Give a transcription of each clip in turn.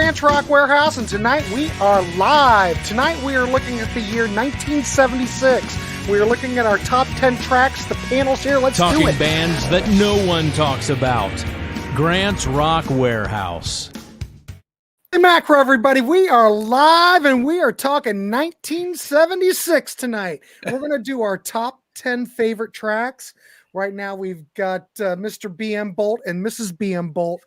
Grant's Rock Warehouse, and tonight we are live. Tonight we are looking at the year 1976. We are looking at our top 10 tracks. The panel's here. Let's do it. Talking bands that no one talks about. Grant's Rock Warehouse. Hey, Macro, everybody. We are live, and we are talking 1976 tonight. We're going to do our top 10 favorite tracks. Right now we've got Mr. BM Bolt and Mrs. BM Bolt.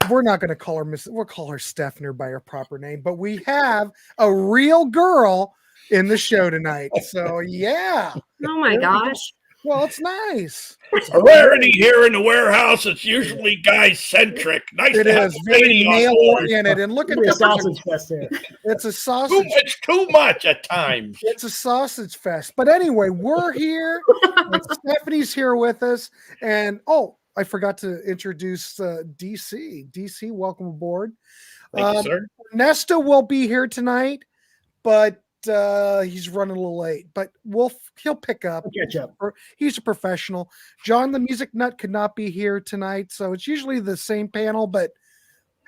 We're not going to call her Mrs. We'll call her Stephanie by her proper name, but we have a real girl in the show tonight. So, yeah. Oh, my gosh. Well, it's nice. A rarity here in the warehouse. It's usually guy-centric. Nice It to have is a very lady on board. male-oriented. And look at It's a this. sausage fest there. It's a sausage. It's too much at times. It's a sausage fest. But anyway, we're here. And Stephanie's here with us. And, I forgot to introduce DC. DC, welcome aboard. Thank you, sir. Nesta will be here tonight, but he's running a little late. But he'll pick up. I'll catch up. He's a professional. John the Music Nut could not be here tonight, so it's usually the same panel. But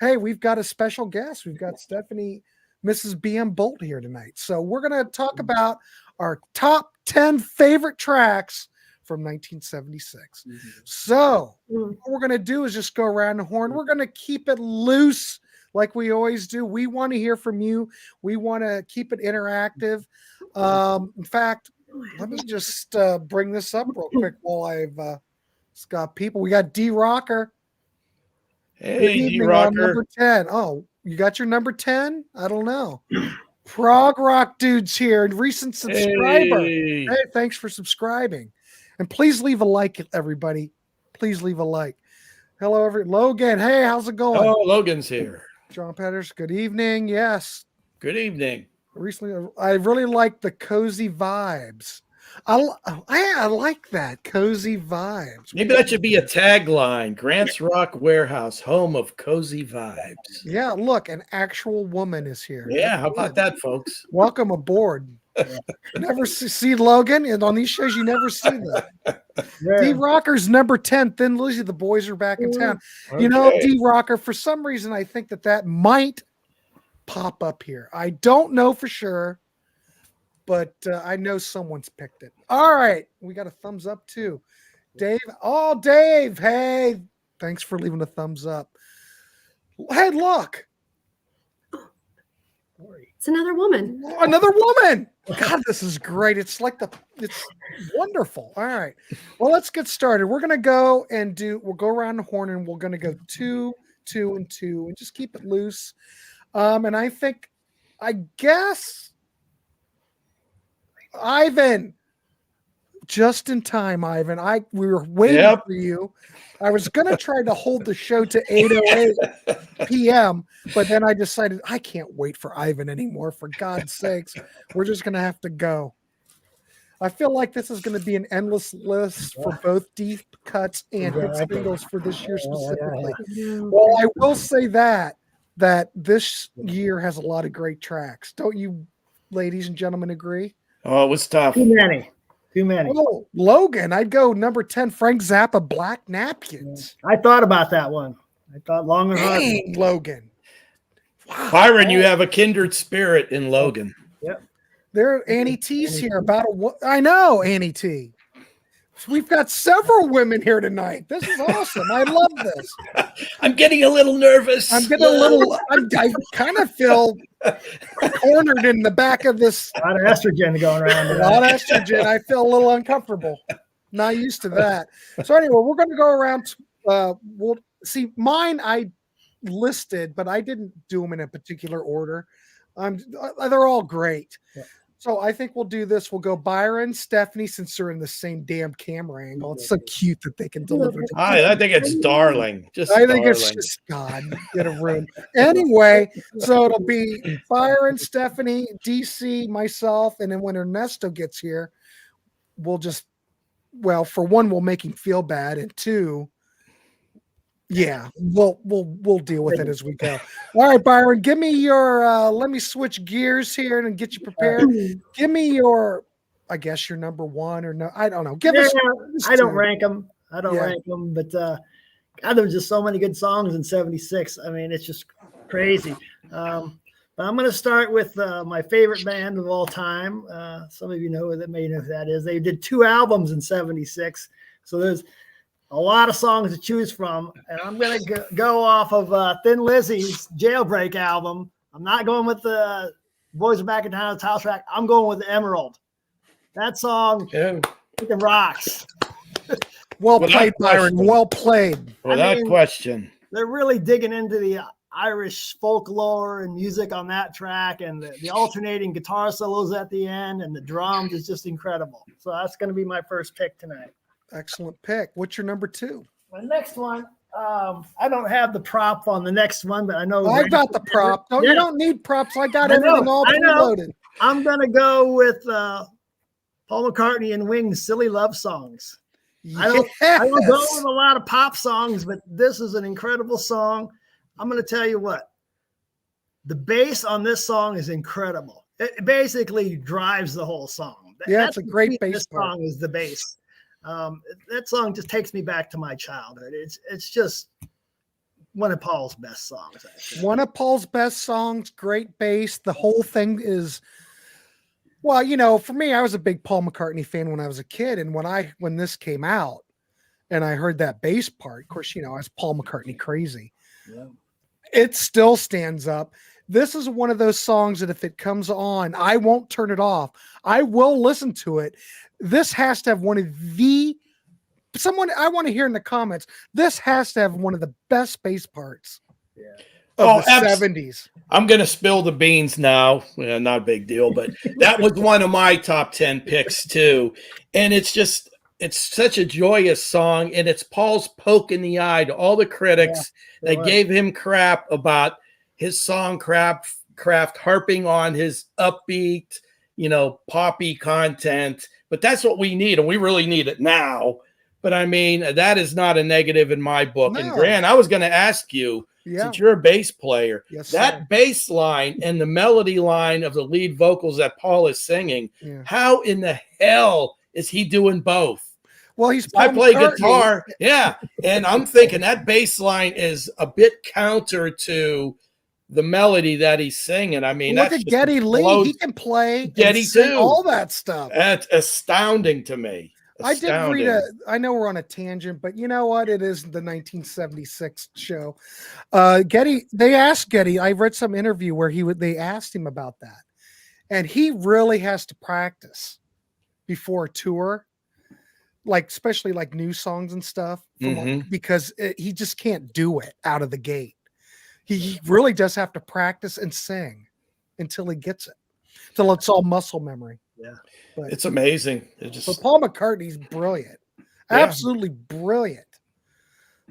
hey, we've got a special guest. We've got Stephanie, Mrs. BM Bolt here tonight. So we're gonna talk about our top 10 favorite tracks from 1976. Mm-hmm. So what we're going to do is just go around the horn. We're going to keep it loose like we always do. We want to hear from you. We want to keep it interactive. In fact, let me just bring this up real quick while I've got people. We got D Rocker. Hey, D Rocker. Number 10. Oh, you got your number 10? I don't know. Prog Rock Dude's here, recent subscriber. Hey, thanks for subscribing. And please leave a like, everybody. Please leave a like. Hello, Logan. Hey, how's it going? Oh, Logan's here. John Petters, good evening. Yes. Good evening. Recently, I really like the cozy vibes. I like that, cozy vibes. Maybe that should be a tagline. Grant's Rock Warehouse, home of cozy vibes. Yeah, look, an actual woman is here. Yeah, how about that, folks? Welcome aboard. Never see Logan, and on these shows you never see that. D Rocker's number 10. Thin Lizzy, the boys are back in town. Okay. You know, D Rocker, for some reason I think that might pop up here. I don't know for sure, but I know someone's picked it. All right, we got a thumbs up too. Dave, Dave, hey, thanks for leaving a thumbs up. Hey, look. It's another woman. Another woman. God, this is great. It's wonderful. All right. Well, let's get started. We're going to go and we'll go around the horn and we're going to go 2, 2, and 2 and just keep it loose. And I guess Ivan, just in time, Ivan. We were waiting for you. I was going to try to hold the show to 8:08 p.m., but then I decided I can't wait for Ivan anymore. For God's sakes, we're just going to have to go. I feel like this is going to be an endless list for both deep cuts and hit singles for this year specifically. Well, I will say that this year has a lot of great tracks. Don't you, ladies and gentlemen, agree? Oh, it was tough. Too many. Oh, Logan, I'd go number 10, Frank Zappa, Black Napkins. I thought about that one. I thought long and hard. Dang, Logan. Wow. Byron, you have a kindred spirit in Logan. Yep. There are Annie T's here I know Annie T. We've got several women here tonight. This is awesome. I love this. I'm getting a little nervous. I kind of feel cornered in the back of this. A lot of estrogen going around. A lot of estrogen. I feel a little uncomfortable. Not used to that. So anyway, we're going to go around. We'll see mine. I listed, but I didn't do them in a particular order. They're all great. Yeah. So I think we'll do this. We'll go Byron, Stephanie, since they're in the same damn camera angle. It's so cute that they can deliver. I think it's darling. I think it's just God in a room. Anyway, so it'll be Byron, Stephanie, DC, myself, and then when Ernesto gets here, for one, we'll make him feel bad, and two, yeah, we'll deal with it as we go. All right, Byron, give me your let me switch gears here and get you prepared. Give me your, I guess your number one or no, I don't know. Give us I don't rank them. But God, there was just so many good songs in 76. I mean, it's just crazy. But I'm going to start with my favorite band of all time. Some of you know that may know who that is. They did 2 albums in 76. So there's a lot of songs to choose from. And I'm going to go off of Thin Lizzy's Jailbreak album. I'm not going with the Boys Are Back in Town, the title track. I'm going with the Emerald. That song, it rocks. Well played, Byron. Well played. Without question. They're really digging into the Irish folklore and music on that track, and the alternating guitar solos at the end, and the drums is just incredible. So that's going to be my first pick tonight. Excellent pick. What's your number 2? My next one, I don't have the prop on the next one, but I know I got the prop. No, Yeah. You don't need props. I got everything all preloaded. I'm going to go with Paul McCartney and Wings' Silly Love Songs. I don't go with a lot of pop songs, but this is an incredible song. I'm going to tell you what, the bass on this song is incredible. It basically drives the whole song. Yeah, it's a great bass. This song is the bass. That song just takes me back to my childhood. It's just one of Paul's best songs. Actually. One of Paul's best songs, great bass. The whole thing is, well, you know, for me, I was a big Paul McCartney fan when I was a kid. And when this came out and I heard that bass part, of course, you know, I was Paul McCartney crazy. Yeah. It still stands up. This is one of those songs that if it comes on, I won't turn it off. I will listen to it. This has to have someone I want to hear in the comments. This has to have one of the best bass parts of the 70s. I'm going to spill the beans now. Well, not a big deal, but that was one of my top 10 picks too. And it's such a joyous song, and it's Paul's poke in the eye to all the critics that gave him crap about his songcraft harping on his upbeat, you know, poppy content. But that's what we need, and we really need it now. But I mean, that is not a negative in my book. No. And Grant, I was going to ask you, since you're a bass player, that bass line and the melody line of the lead vocals that Paul is singing, how in the hell is he doing both? Well, I play guitar, and I'm thinking that bass line is a bit counter to the melody that he's singing. I mean, look at Geddy Lee; he can play Geddy too, all that stuff. That's astounding to me. Astounding. I did read I know we're on a tangent, but you know what? It is the 1976 show. Geddy, they asked Geddy. I read some interview where they asked him about that, and he really has to practice before a tour. Like especially like new songs and stuff because he just can't do it out of the gate. He really does have to practice and sing until he gets it. Till it's all muscle memory. Yeah. But it's amazing. But Paul McCartney's brilliant. Absolutely brilliant.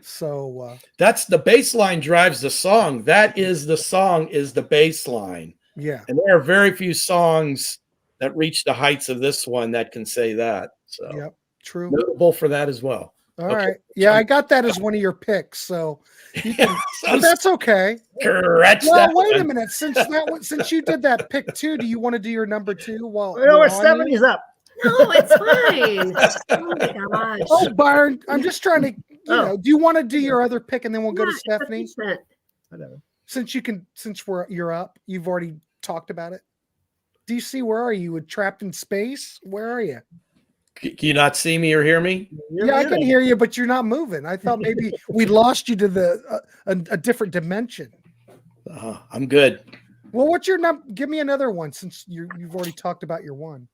So that's the bass line drives the song. That is the song is the bass line. Yeah. And there are very few songs that reach the heights of this one that can say that. So yep. True. Notable for that as well. All right. Yeah, I got that as one of your picks, so you can, but that's okay. Well, wait a minute. Since you did that pick too, do you want to do your number 2? Well, we're 70s up. No, it's fine. Oh my gosh. Oh, Byron, I'm just trying to. Do you want to do your other pick and then we'll go to Stephanie? Whatever. Since you're up, you've already talked about it. Do you see where are you? Trapped in space? Where are you? Can you not see me or hear me? Yeah, I can hear you, but you're not moving. I thought maybe we lost you to a different dimension. I'm good. Well, what's your number? Give me another one since you've already talked about your one.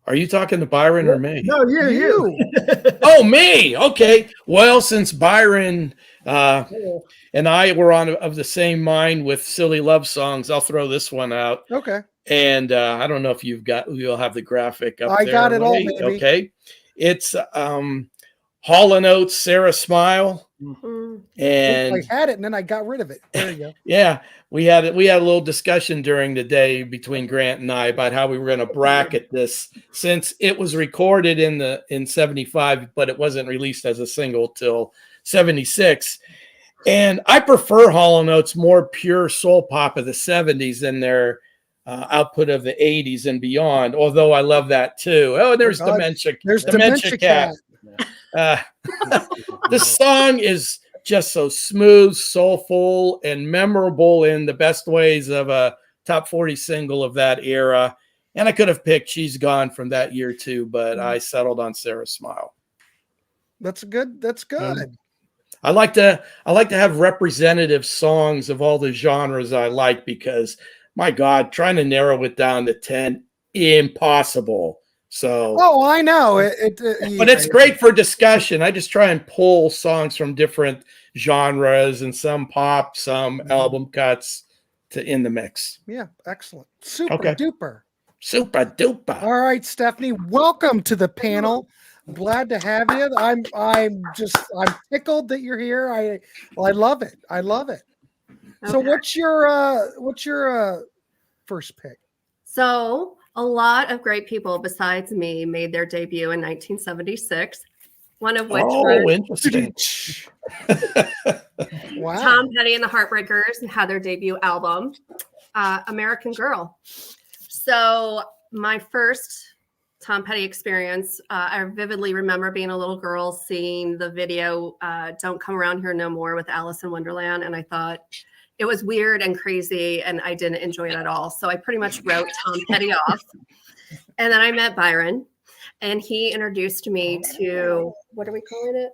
Are you talking to Byron or me? No, you. Oh, me. Okay. Well, since Byron and I were of the same mind with silly love songs, I'll throw this one out. Okay. And I don't know if you'll have the graphic up there. I got it all, baby. Okay. It's Hall & Oates, Sarah Smile. Mm-hmm. And I had it and then I got rid of it. There you go. Yeah. We had a little discussion during the day between Grant and I about how we were going to bracket this since it was recorded in 75, but it wasn't released as a single till 76. And I prefer Hall & Oates more pure soul pop of the 70s than their output of the 80s and beyond, although I love that too. Oh, there's Dementia. There's Dementia Cat. The song is just so smooth, soulful, and memorable in the best ways of a top 40 single of that era. And I could have picked She's Gone from that year too, but I settled on Sarah's Smile. That's good. That's good. I like to have representative songs of all the genres I like, because my God, trying to narrow it down to 10, impossible. So, oh, I know but it's great for discussion. I just try and pull songs from different genres and some pop, some album cuts in the mix. Yeah, excellent. Super duper. Super duper. All right, Stephanie, welcome to the panel. Glad to have you. I'm tickled that you're here. I love it. I love it. Okay. So what's your first pick? So a lot of great people besides me made their debut in 1976. One of which was interesting. Wow. Tom Petty and the Heartbreakers had their debut album, American Girl. So my first Tom Petty experience, I vividly remember being a little girl seeing the video Don't Come Around Here No More with Alice in Wonderland, and I thought it was weird and crazy, and I didn't enjoy it at all. So I pretty much wrote Tom Petty off. And then I met Byron, and he introduced me to, what are we calling it?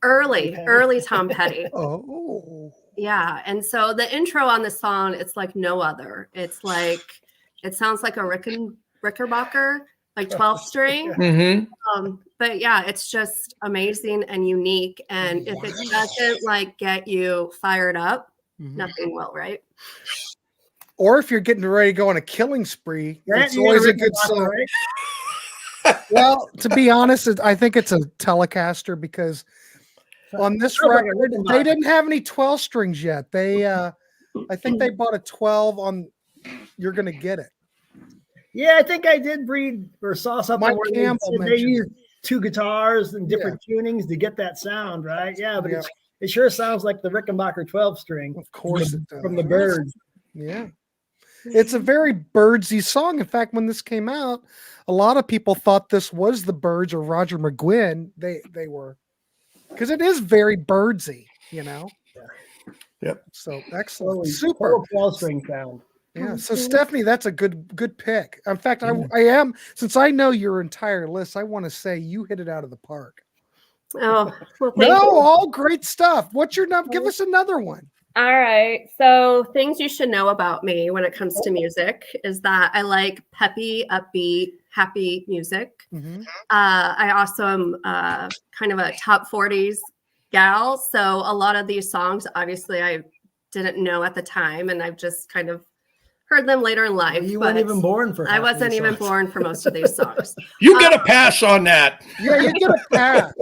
Early Tom Petty. Oh. Yeah. And so the intro on the song, it's like no other. It's like, it sounds like a Rickenbacker, like 12 string. Mm-hmm. But yeah, it's just amazing and unique. And if it doesn't like get you fired up, nothing will, right? Or if you're getting ready to go on a killing spree, it's always a good song. Right? Well, to be honest, I think it's a Telecaster, because on this record, they didn't have any 12 strings yet. They, I think they bought a 12 on You're Gonna Get It. Yeah, I think I did read or saw something Mike where Campbell they used two guitars and different tunings to get that sound, right? Yeah, but it sure sounds like the Rickenbacker 12 string. Of course it does. From the Byrds. Yeah. It's a very Byrdsy song. In fact, when this came out, a lot of people thought this was the Byrds or Roger McGuinn. They were, because it is very Byrdsy, you know. Yep. So excellent, super 12 string sound. Yeah. So Stephanie, that's a good pick. In fact, I am, since I know your entire list, I want to say you hit it out of the park. Oh, well, thank you. All great stuff. What's your number? Give us another one. All right. So things you should know about me when it comes to music is that I like peppy, upbeat, happy music. I also am kind of a top 40s gal. So a lot of these songs, obviously, I didn't know at the time, and I've just kind of heard them later in life. You weren't even born for. I wasn't even born for most of these songs. You get a pass on that. Yeah, you get a pass.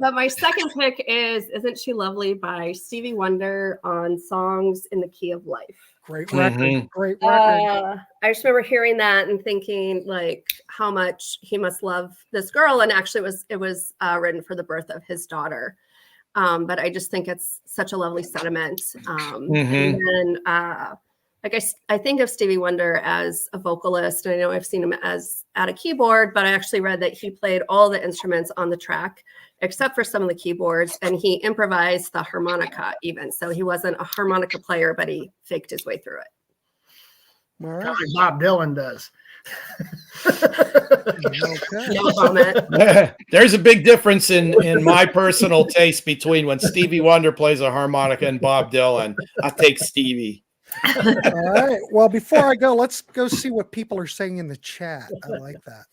But my second pick is "Isn't She Lovely" by Stevie Wonder on Songs in the Key of Life. Great record. Great record. I just remember hearing that and thinking like how much he must love this girl. And actually it was written for the birth of his daughter. But I just think it's such a lovely sentiment. And then I think of Stevie Wonder as a vocalist, and I know I've seen him as at a keyboard, but I actually read that he played all the instruments on the track except for some of the keyboards, and he improvised the harmonica even. So he wasn't a harmonica player, but he faked his way through it. All right. Like Bob Dylan does. No comment. There's a big difference in my personal taste between when Stevie Wonder plays a harmonica and Bob Dylan. I take Stevie. All right. Well, before I go, let's go see what people are saying in the chat. I like that.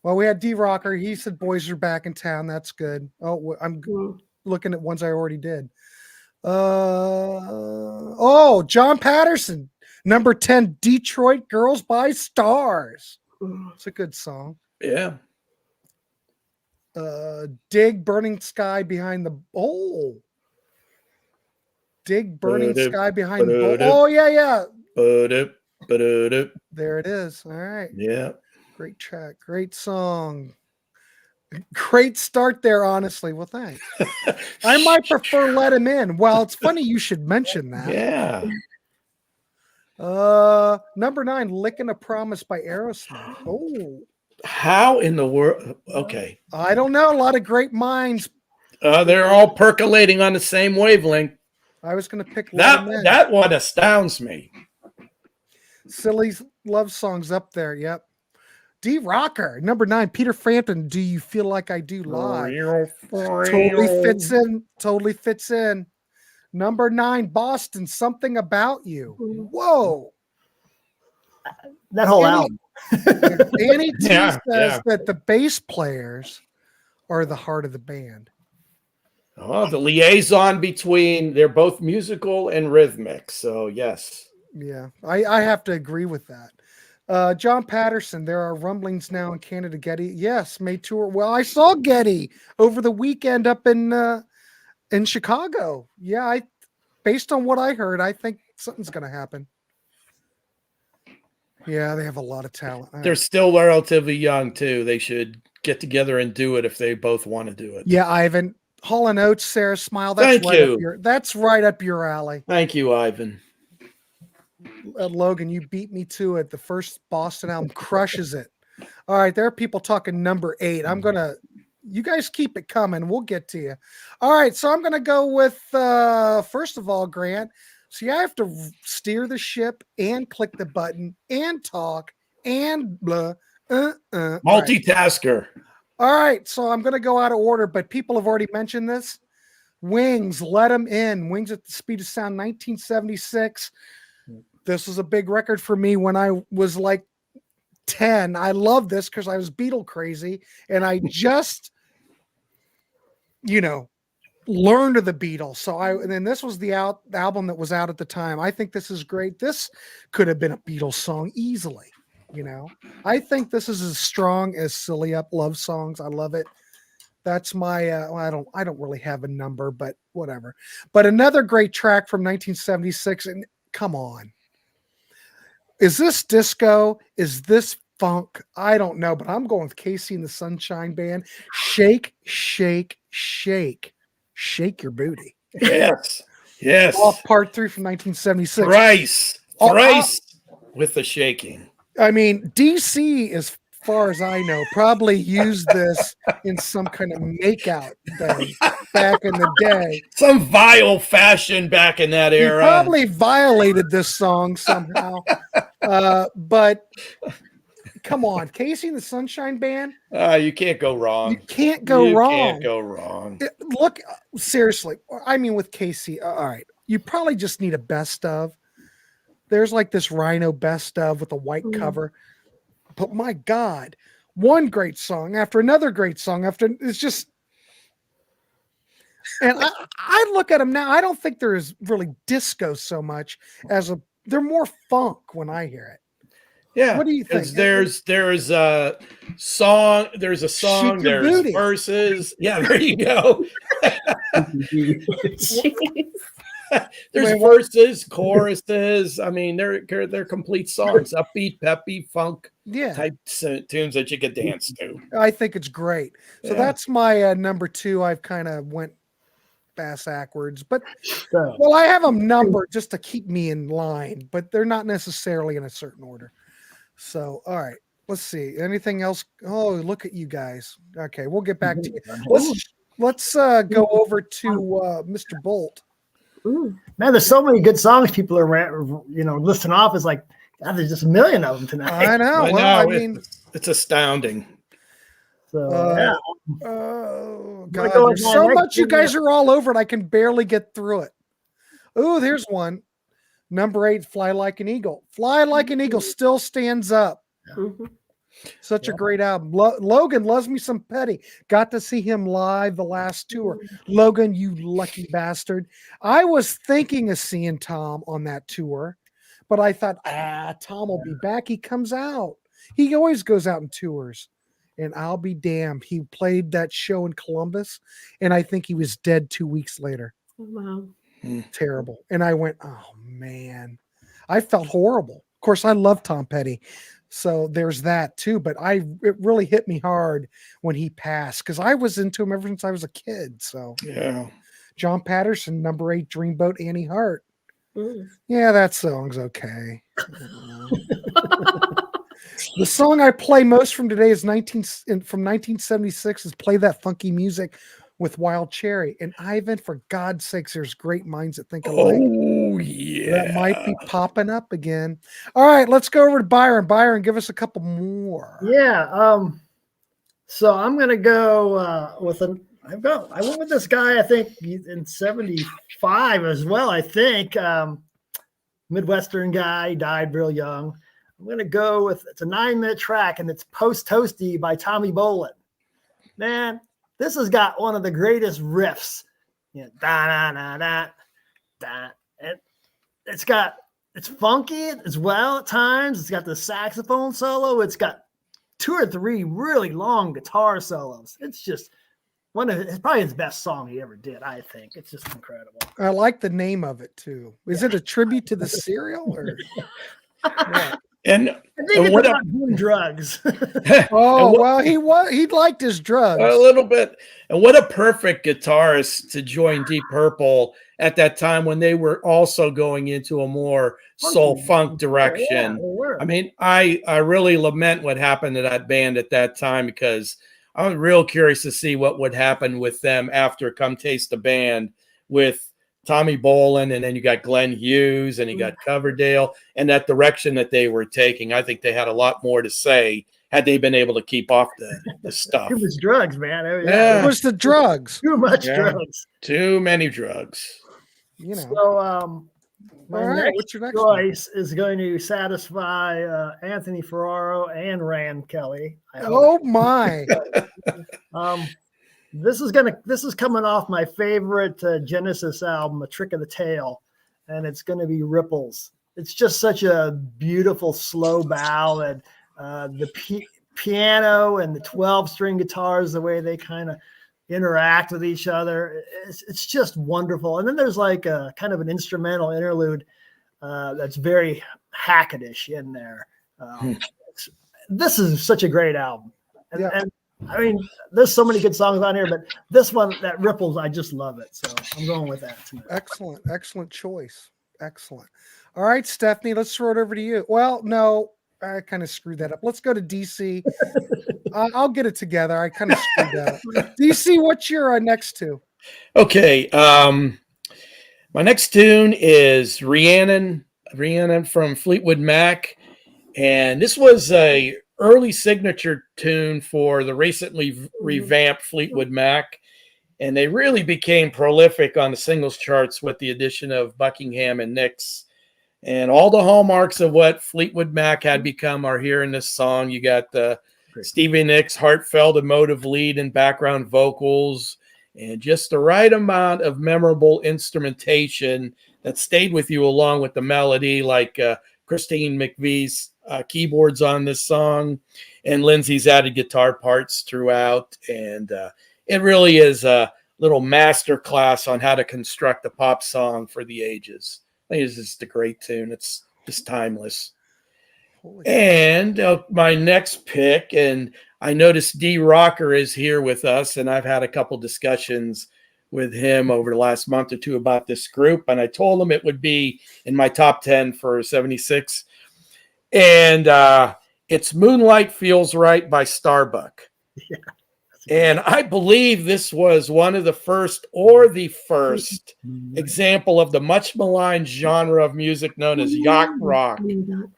Well, we had D Rocker. He said boys are back in town. That's good. Oh, I'm looking at ones I already did. John Patterson, number 10, Detroit Girls by Stars. It's a good song. Yeah. Dig Burning Sky Behind the Dig Burning Sky Behind the Oh, yeah. There it is. All right. Yeah. Great track. Great song. Great start there, honestly. Well, thanks. I might prefer Let Him In. Well, it's funny you should mention that. Yeah. Number 9, Lickin' a Promise by Aerosmith. Oh. How in the world? Okay. I don't know. A lot of great minds. They're all percolating on the same wavelength. I was going to pick Let 'Em In. That one astounds me. Silly love songs up there. Yep. D Rocker, number 9, Peter Frampton. Do You Feel Like I Do Live? Totally fits in. Totally fits in. Number 9, Boston, Something About You. Whoa. That whole album. Annie T says that the bass players are the heart of the band. Oh, the liaison between, they're both musical and rhythmic. So, yes. Yeah, I have to agree with that. John Patterson, there are rumblings now in Canada. Getty, yes, may tour. Well, I saw Getty over the weekend up in Chicago. Yeah, based on what I heard, I think something's going to happen. Yeah, they have a lot of talent. They're still relatively young too. They should get together and do it if they both want to do it. Yeah, Ivan, Hall and Oates, Sarah Smile. That's right up your alley. Thank you, Ivan. Logan, you beat me to it. The first Boston album crushes it. All right, there are people talking number 8. You guys keep it coming. We'll get to you. All right, so I'm gonna go with first of all, Grant. See, I have to steer the ship and click the button and talk and blah. Multitasker. All right, so I'm gonna go out of order, but people have already mentioned this. Wings, Let 'Em In. Wings at the Speed of Sound, 1976. This was a big record for me when I was like 10. I love this because I was Beatle crazy, and I just, learned of the Beatles. And then this was the album that was out at the time. I think this is great. This could have been a Beatles song easily. I think this is as strong as Silly Up Love Songs. I love it. That's my, I don't really have a number, but whatever. But another great track from 1976. And come on. Is this disco? Is this funk? I don't know, but I'm going with Casey and the Sunshine Band. Shake, shake, shake. Shake your booty. Yes. Yes. Off part 3 from 1976. Thrice with the shaking. I mean, DC, as far as I know, probably used this in some kind of makeout thing back in the day. Some vile fashion back in that era. He probably violated this song somehow. But come on, Casey and the Sunshine Band. You can't go wrong. You can't go wrong. Can't go wrong. Look, seriously. I mean, with Casey, all right, you probably just need a best of. There's like this Rhino best of with a white cover. But my God, one great song after another great song after it's just. And I look at them now. I don't think there is really disco so much as they're more funk when I hear it. Yeah. What do you think? There's a song. There's booty. Verses. Yeah, there you go. There's verses, choruses. I mean, they're complete songs, upbeat, peppy, funk type tunes that you could dance to. I think it's great. So that's my number 2. I've kind of went bass backwards, but I have them numbered just to keep me in line, but they're not necessarily in a certain order. So, all right, let's see. Anything else? Oh, look at you guys. Okay, we'll get back to you. Let's go over to Mr. Bolt. Man, there's so many good songs people are listing off. It's like, God, there's just a million of them tonight. I know. I mean, it's astounding. So oh God, there's so much. You guys are all over it. I can barely get through it. Oh, there's one. Number 8, Fly Like an Eagle. Fly Like an Eagle still stands up. Mm-hmm. Such a great album. Logan loves me some Petty. Got to see him live the last tour. Logan, you lucky bastard. I was thinking of seeing Tom on that tour, but I thought, Tom will be back. He comes out. He always goes out and tours. And I'll be damned. He played that show in Columbus, and I think he was dead 2 weeks later. Wow. Terrible. And I went, oh, man. I felt horrible. Of course, I love Tom Petty. So there's that too, but it really hit me hard when he passed because I was into him ever since I was a kid. So yeah, John Patterson, number 8, Dreamboat, Annie Hart. Yeah, that song's okay. The song I play most from today is from 1976 is Play That Funky Music with Wild Cherry. And Ivan, for God's sakes, there's great minds that think alike. Oh, yeah. That might be popping up again. All right, let's go over to Byron. Byron, give us a couple more. Yeah. So I'm going to go I went with this guy, I think in 75 as well. I think Midwestern guy, died real young. I'm going to go with, it's a 9-minute track, and it's Post Toasty by Tommy Bolin. Man, this has got one of the greatest riffs. You know, da da da da da. It's funky as well at times. It's got the saxophone solo. It's got 2 or 3 really long guitar solos. It's just it's probably his best song he ever did, I think. It's just incredible. I like the name of it too. Is it a tribute to the cereal or? Yeah. And I think it's about doing drugs. He liked his drugs a little bit. And what a perfect guitarist to join Deep Purple at that time when they were also going into a more soul funk direction. Yeah, they were. I mean, I really lament what happened to that band at that time, because I was real curious to see what would happen with them after Come Taste the Band with Tommy Bolin, and then you got Glenn Hughes, and you got Coverdale, and that direction that they were taking. I think they had a lot more to say had they been able to keep off the stuff. It was drugs, man. It was the drugs. Too much drugs. Too many drugs. You know. So my next choice is going to satisfy Anthony Ferraro and Rand Kelly. Oh my. This is coming off my favorite Genesis album, A Trick of the Tail, and it's going to be Ripples. It's just such a beautiful slow ballad. The piano and the 12-string guitars, the way they kind of interact with each other, it's just wonderful. And then there's like a kind of an instrumental interlude that's very Hackettish in there. This is such a great album. And I mean, there's so many good songs on here, but this one, that Ripples, I just love it. So I'm going with that tonight. Excellent choice. Excellent. All right, Stephanie, let's throw it over to you. Well, no, I kind of screwed that up. Let's go to DC. I'll get it together. I kind of screwed that up. DC, what's your next two? Okay. My next tune is Rhiannon from Fleetwood Mac. And this was a early signature tune for the recently revamped Fleetwood Mac. And they really became prolific on the singles charts with the addition of Buckingham and Nicks. And all the hallmarks of what Fleetwood Mac had become are here in this song. You got the Stevie Nicks' heartfelt, emotive lead and background vocals, and just the right amount of memorable instrumentation that stayed with you along with the melody, like Christine McVie's keyboards on this song, and Lindsay's added guitar parts throughout. And it really is a little master class on how to construct a pop song for the ages. I think it's just a great tune. It's just timeless. And my next pick, and I noticed D Rocker is here with us, and I've had a couple discussions with him over the last month or two about this group, and I told him it would be in my top 10 for 76. And it's Moonlight Feels Right by Starbuck. Yeah. And I believe this was one of the first or the first example of the much maligned genre of music known as yacht rock.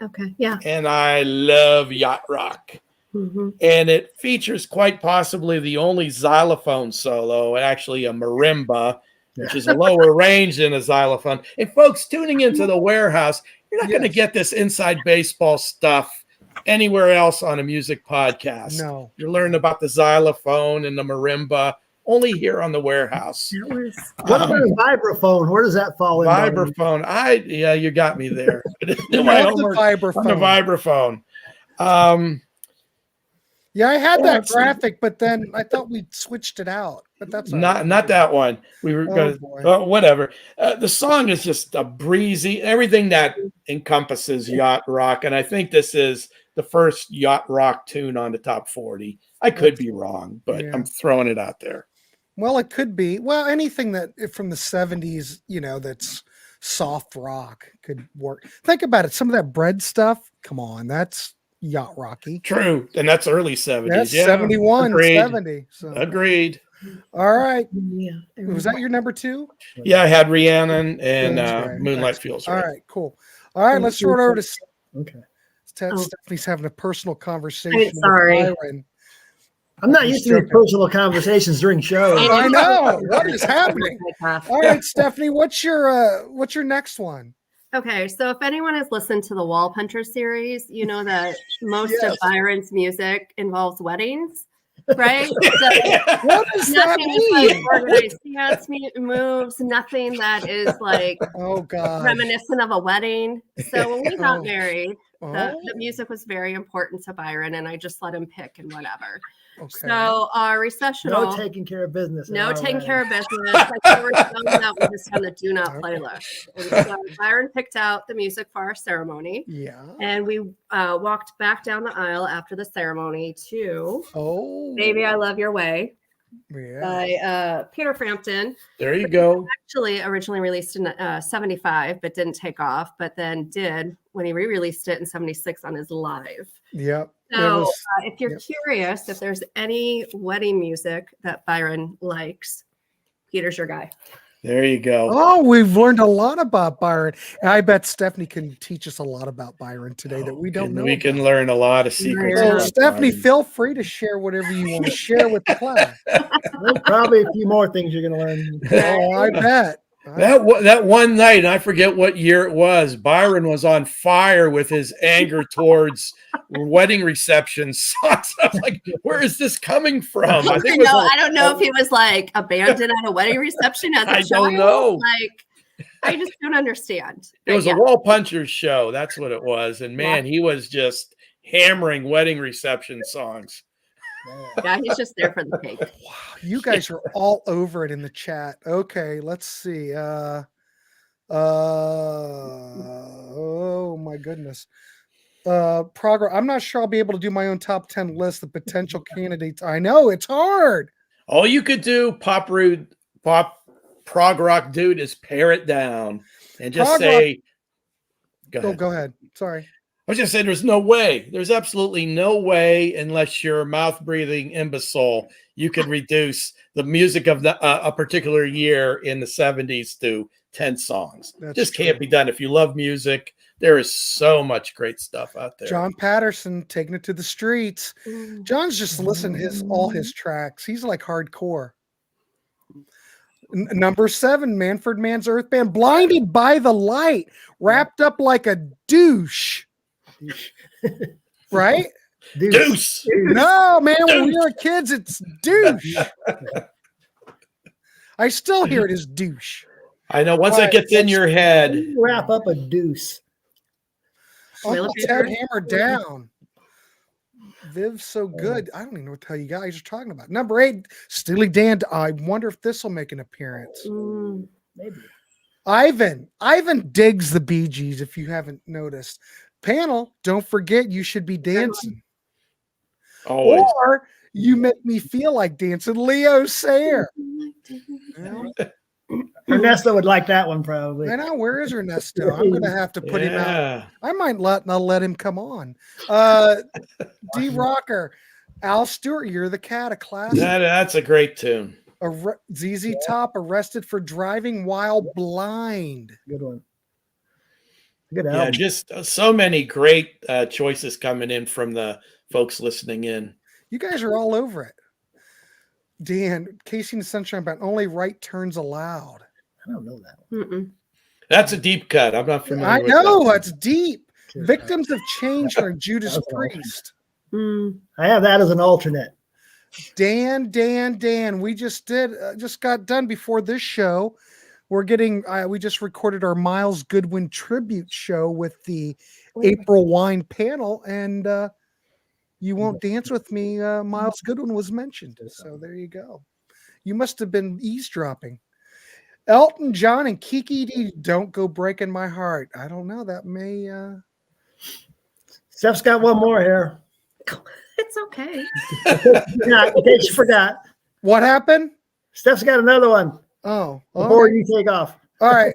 Okay, yeah. And I love yacht rock. Mm-hmm. And it features quite possibly the only xylophone solo, actually a marimba, which is a lower range than a xylophone. And folks tuning into the Warehouse, you're not going to get this inside baseball stuff anywhere else on a music podcast. No. You're learning about the xylophone and the marimba only here on the Warehouse. What about a vibraphone? Where does that fall in? Vibraphone. Yeah, you got me there. The vibraphone. Yeah, I had that graphic, but then I thought we switched it out. But that's not that one. We were going to whatever. The song is just a breezy, everything that encompasses yacht rock, and I think this is the first yacht rock tune on the top 40. I could be wrong, but I'm throwing it out there. Well, it could be. Well, anything that from the 70s, that's soft rock could work. Think about it. Some of that Bread stuff. Come on, that's Yacht Rocky. True. And that's early 70s. That's Yeah. 71, Agreed. 70. So. Agreed. All right. Yeah. Was that your number 2? Yeah, I had Rhiannon and Right. Moonlight Feels All Right. right, cool. All right, let's throw it over to Okay. Stephanie's having a personal conversation. I'm sorry. With Byron. I'm not used to these personal conversations during shows. I know. What is happening? All right, Stephanie, what's your next one? Okay, so if anyone has listened to the Wall Puncher series, you know that most Yes. of Byron's music involves weddings, right? So What does that nothing is like mean? organized dance moves, nothing that is like Oh God. reminiscent of a wedding. So when we got Oh. married, Oh, the music was very important to Byron, and I just let him pick and whatever. okay. So our recessional, No taking care of business. no taking care of business. Like we were showing that we just on the do not playlist. And so Byron picked out the music for our ceremony, Yeah. and we walked back down the aisle after the ceremony to Oh. "Baby, I Love Your Way" Yeah. by Peter Frampton. There you go. Actually, originally released in '75, but didn't take off. But then did when he re-released it in '76 on his live. Yep. So if you're curious if there's any wedding music that Byron likes, Peter's your guy. There you go. Oh, we've learned a lot about Byron. And I bet Stephanie can teach us a lot about Byron today that we don't know. We can learn a lot of secrets. So, about Stephanie, Byron. feel free to share whatever you want to share with the class. There's probably a few more things you're going to learn. Oh, I bet. That one night, and I forget what year it was, Byron was on fire with his anger towards wedding reception songs. I'm like, where is this coming from? I don't know if he was like abandoned at a wedding reception as a I child. don't know. Like, I just don't understand. It was But a Wall Punchers show. That's what it was. And man, he was just hammering wedding reception songs. yeah, he's just there for the cake. Wow, you guys are all over it in the chat. Okay, let's see. Oh my goodness. Progress. I'm not sure I'll be able to do my own top 10 list of potential candidates. I know it's hard. All you could do, prog rock dude, is pare it down and just Prog say, Go ahead. Sorry. I was just saying, there's no way. There's absolutely no way, unless you're a mouth-breathing imbecile, you could reduce the music of a particular year in the 70s to 10 songs. That's just true. can't be done. If you love music, there is so much great stuff out there. John Patterson taking it to the streets. John's just listened to all his tracks. He's like hardcore. Number 7, Manfred Mann's Earth Band, Blinded by the Light, wrapped up like a douche. Right? Deuce. No, man, when we were kids, it's douche. I still hear it as douche. I know. Once that gets in your head. Wrap up a deuce. Uncle Ted Hammer Down. Viv's so good. I don't even know what the hell you guys are talking about. Number 8, Steely Dan. I wonder if this will make an appearance. Maybe. Ivan digs the Bee Gees, if you haven't noticed. Panel, don't forget you should be dancing. Always. Or you make me feel like dancing. Leo Sayer. Ernesto would like that one probably. I know. Where is Ernesto? I'm going to have to put him out. I might not let him come on. D Rocker, Al Stewart, You're the Cat, a classic. That's a great tune. ZZ Top, Arrested for Driving While Blind. Good one. Good album. Yeah, just so many great choices coming in from the folks listening in. You guys are all over it. Dan, Casey and the Sunshine Band, Only Right Turns Allowed. I don't know that one. That's a deep cut. I'm not familiar I with know, that. it's deep. Victims of Change from Judas Priest. I have that as an alternate. Dan, we just got done before this show. We're getting, we just recorded our Miles Goodwin tribute show with the April Wine panel, and You Won't Dance With Me, Miles Goodwin was mentioned. So there you go. You must have been eavesdropping. Elton John and Kiki D, Don't Go Breaking My Heart. I don't know. That may. Steph's got one more here. It's okay. In case you forgot. What happened? Steph's got another one. Oh. Before right. you take off. All right.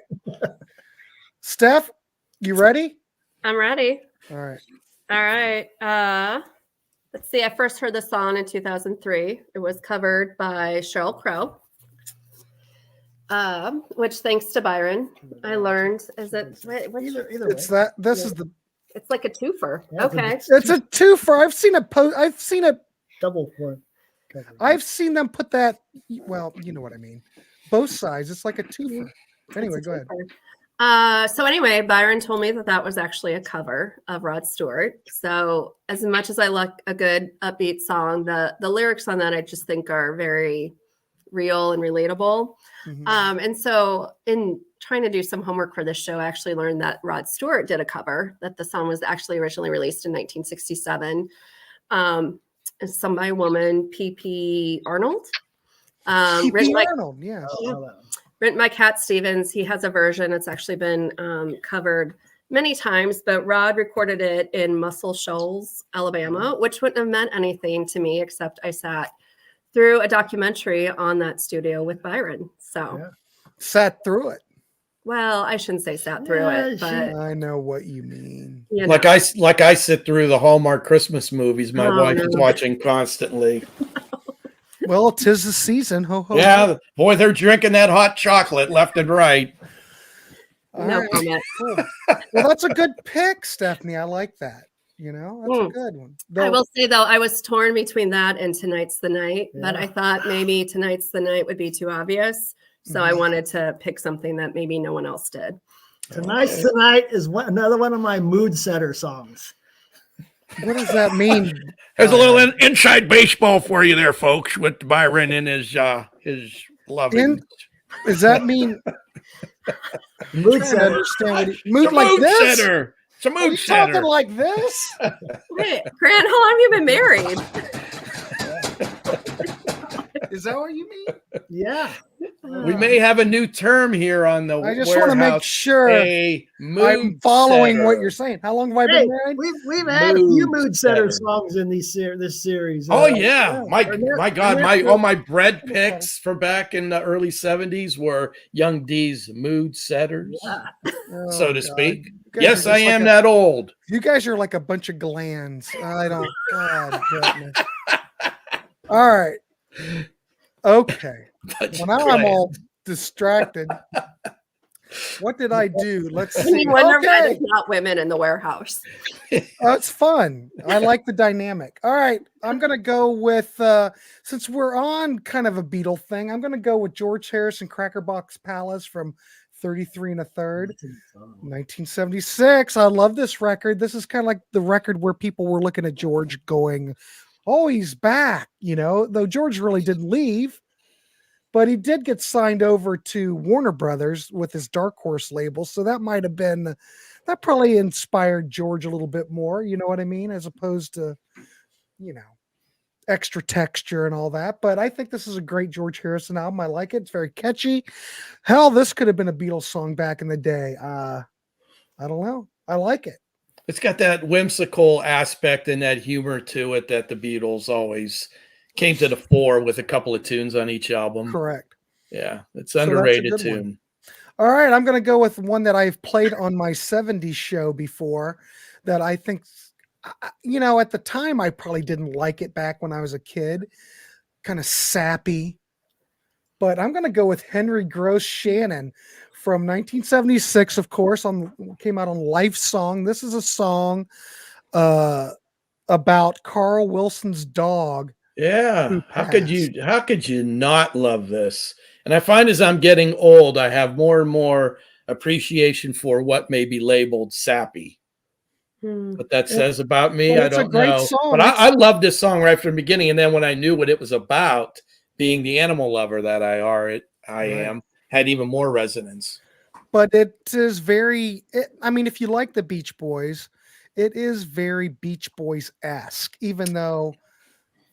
Steph, you ready? I'm ready. All right. All right. Let's see. I first heard the song in 2003. It was covered by Sheryl Crow. Which, thanks to Byron, I learned is it Either It's way. that. This is the. it's like a twofer. Yeah, Okay. It's a twofer. I've seen a post. I've seen it. double for cover. I've seen them put that. Well, you know what I mean. Both sides. It's like a twofer. Anyway, go ahead. So anyway, Byron told me that was actually a cover of Rod Stewart. So as much as I like a good upbeat song, the lyrics on that I just think are very real and relatable. Mhm. And so in trying to do some homework for this show, I actually learned that Rod Stewart did a cover, that the song was actually originally released in 1967. It's sung by a woman, P.P. Arnold. P.P. Arnold, yeah. Written by Cat Stevens. He has a version. It's actually been covered many times, but Rod recorded it in Muscle Shoals, Alabama, which wouldn't have meant anything to me except I sat through a documentary on that studio with Byron. So, Yeah. Sat through it. well, I shouldn't say sat through it, but I know what you mean. you know. Like I sit through the Hallmark Christmas movies. My Oh, wife no. is watching constantly. Well, 'tis the season. Ho ho. Yeah, boy, they're drinking that hot chocolate left and right. All No right, comment. cool. Well, that's a good pick, Stephanie. I like that. You know, that's a good one. I will say though, I was torn between that and Tonight's the Night, but Yeah. I thought maybe Tonight's the Night would be too obvious. So I wanted to pick something that maybe no one else did. Tonight's the Night is another one of my mood setter songs. What does that mean? There's a little inside baseball for you there, folks, with Byron and his loving. Does that mean Mood trying to setter. understand what It's mood a like mood this? setter. It's a Are mood you setter. talking like this? Wait, Grant, how long have you been married? Is that what you mean? Yeah. We may have a new term here on the I just want to make Warehouse. sure A mood I'm following what setter. you're saying. How long have I Hey, been married? we've had a few Mood mood setter setter. songs in this series. Oh yeah, my Annette- God, Annette- all my bread picks from back in the early '70s were Young D's mood setters, Yeah. Oh, so to God. speak. You guys Yes, are I just am like that old. You guys are like a bunch of glands. I don't. God, goodness. All right. Okay. But Well, now I'm all distracted. What did I do? Let's see. You wonder why Okay. there's not women in the warehouse. It's fun. I like the dynamic. All right. I'm going to go with, since we're on kind of a Beatle thing, I'm going to go with George Harrison, Cracker Box Palace from 33 and a third, 1976. I love this record. This is kind of like the record where people were looking at George going, oh, he's back, though George really didn't leave. But he did get signed over to Warner Brothers with his Dark Horse label. So that might have been, that probably inspired George a little bit more, you know what I mean? As opposed to, extra texture and all that. But I think this is a great George Harrison album. I like it. It's very catchy. Hell, this could have been a Beatles song back in the day. I don't know. I like it. It's got that whimsical aspect and that humor to it that the Beatles always came to the fore with a couple of tunes on each album. Correct. Yeah, it's So that's a underrated good tune. one. All right, I'm going to go with one that I've played on my 70s show before that I think, at the time I probably didn't like it back when I was a kid, kind of sappy. But I'm going to go with Henry Gross Shannon from 1976, of course, came out on Life Song. This is a song about Carl Wilson's dog. Yeah. How could you not love this? And I find as I'm getting old, I have more and more appreciation for what may be labeled sappy. What that says about me, I don't know. Song. But I love this song right from the beginning. And then when I knew what it was about, being the animal lover that I am, had even more resonance. But it is if you like the Beach Boys, it is very Beach Boys-esque, even though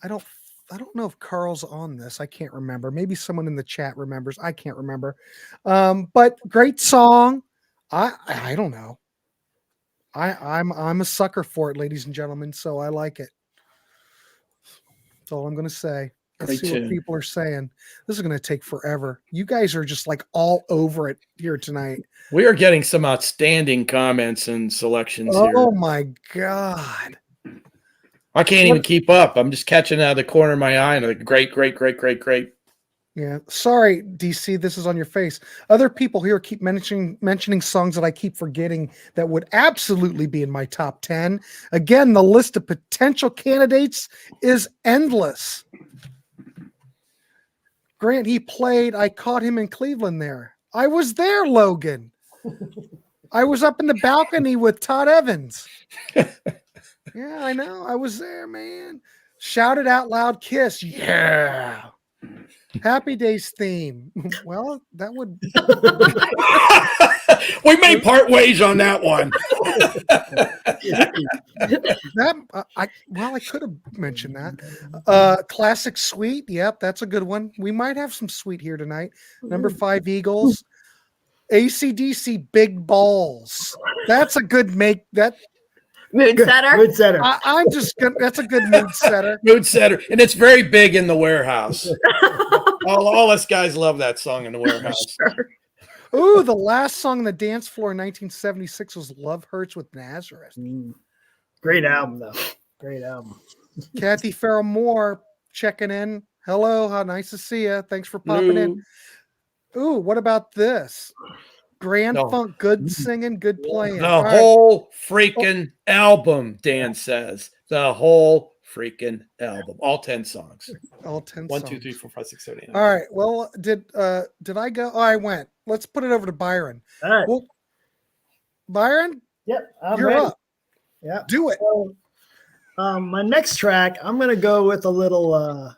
I don't know if Carl's on this. I can't remember. Maybe someone in the chat remembers. I can't remember. But great song. I don't know. I'm a sucker for it, ladies and gentlemen. So I like it. That's all I'm going to say. Let's see what people are saying. This is going to take forever. You guys are just like all over it here tonight. We are getting some outstanding comments and selections here. Oh my God. I can't even keep up. I'm just catching out of the corner of my eye and like, great. Yeah. Sorry, DC, this is on your face. Other people here keep mentioning songs that I keep forgetting that would absolutely be in my top 10. Again, the list of potential candidates is endless. Grant, he played, I caught him in Cleveland there. I was there, Logan. I was up in the balcony with Todd Evans. Yeah, I know. I was there, man. Shout it out loud, Kiss. Yeah. Happy Days theme. Well, that would. We may part ways on that one. I could have mentioned that. Classic Sweet. Yep, that's a good one. We might have some Sweet here tonight. Number 5, Eagles. AC/DC, Big Balls. That's a good mood setter. Mood setter. I'm just gonna. That's a good mood setter. Mood setter, and it's very big in the Warehaus. all us guys love that song in the Warehaus. Sure. Ooh, the last song on the dance floor in 1976 was "Love Hurts" with Nazareth. Great album, though. Great album. Kathy Farrell Moore checking in. Hello, how nice to see you. Thanks for popping in. Ooh, what about this? Grand Funk, good singing, good playing. The whole freaking album, Dan says. The whole freaking album. All 10 songs. All 10 1, songs. 2, 3, 4, 5, 6, 7, 8. All right. Well, did I go? Oh, I went. Let's put it over to Byron. All right. Well, Byron? Yep. You're ready. up. Yeah. Do it. So, my next track, I'm going to go with a little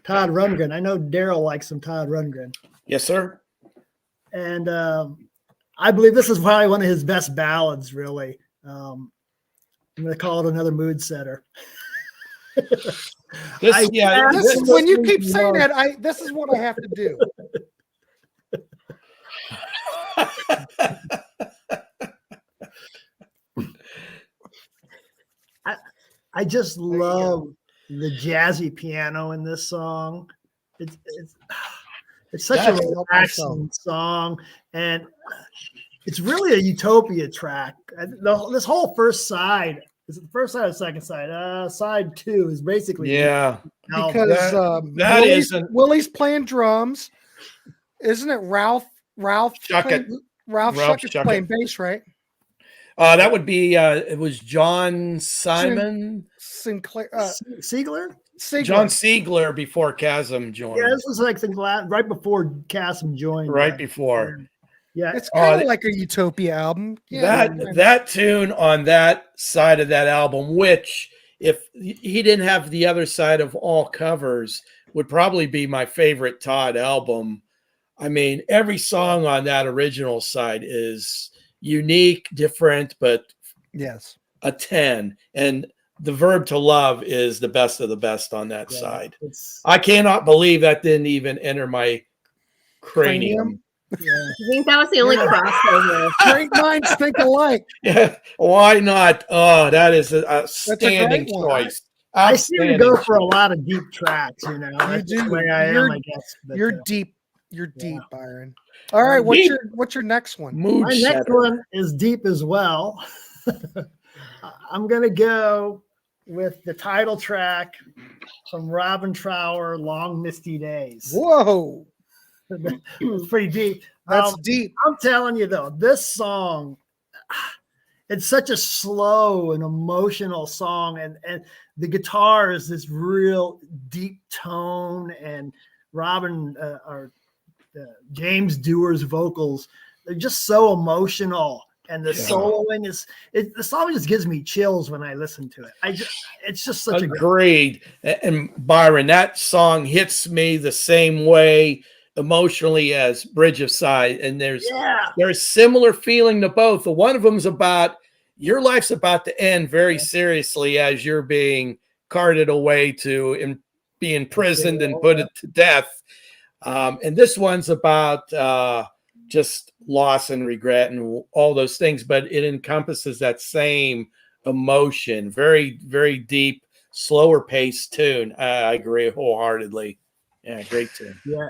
Todd Rundgren. I know Daryl likes some Todd Rundgren. Yes, sir. And I believe this is probably one of his best ballads, really. I'm going to call it another mood setter. When you keep saying that, this is what I have to do. I just love the jazzy piano in this song. It's such a relaxing song, and it's really a utopia track. This whole first side is it the first side or the second side? Side 2 is basically because Willie's playing drums, isn't it? Ralph Schucker's playing bass, right? That would be it was John Simon Siegler. John Siegler before Chasm joined. Yeah, this was like right before Chasm joined. Right before. Yeah, it's kind of like a Utopia album. Yeah, that tune on that side of that album, which if he didn't have the other side of all covers, would probably be my favorite Todd album. I mean, every song on that original side is unique, different, but yes, a 10. And the Verb to Love is the best of the best on that side. I cannot believe that didn't even enter my cranium. Yeah. I think that was the only crossover. Great minds think alike. Yeah, why not? Oh, that is an outstanding choice. I seem to go for a lot of deep tracks, you know. You do. The way I am, I guess. But, you're deep. You're deep, Byron. All right, what's your next one? My next one is deep as well. I'm gonna go with the title track from Robin Trower, "Long Misty Days." Whoa, it's pretty deep. That's deep. I'm telling you though, this song, it's such a slow and emotional song, and the guitar is this real deep tone, and Robin James Dewar's vocals, they're just so emotional, and the soloing the song just gives me chills when I listen to it. It's just such agreed. And Byron, that song hits me the same way emotionally as Bridge of Sighs, and there's similar feeling to both. The one of them's about your life's about to end very seriously as you're being carted away to be imprisoned and put it to death. And this one's about just loss and regret and all those things, but it encompasses that same emotion. Very, very deep slower paced tune. I agree wholeheartedly. Yeah, great tune. Yeah,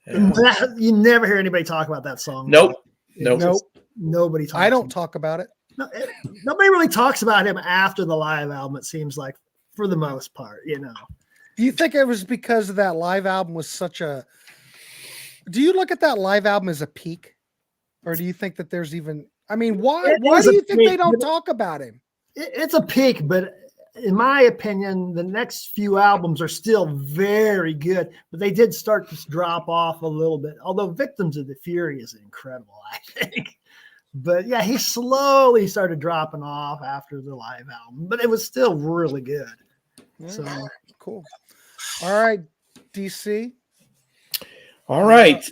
Yeah. you never hear anybody talk about that song. Nope. Nobody talks. I don't talk about it. No, nobody really talks about him after the live album. It seems like, for the most part, you know. Do you think it was because of that live album was such a? Do you look at that live album as a peak, or do you think that there's even? I mean, why do you think they don't talk about him? It's a peak, but in my opinion, the next few albums are still very good, but they did start to drop off a little bit. Although Victims of the Fury is incredible, I think. But yeah, he slowly started dropping off after the live album, but it was still really good. Yeah, So cool. All right, DC. All right.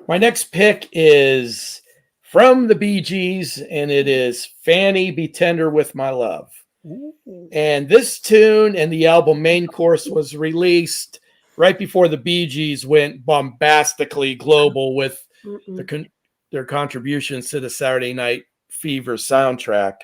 My next pick is from the Bee Gees, and it is Fanny Be Tender With My Love. Ooh. And this tune and the album Main Course was released right before the Bee Gees went bombastically global with their contributions to the Saturday Night Fever soundtrack.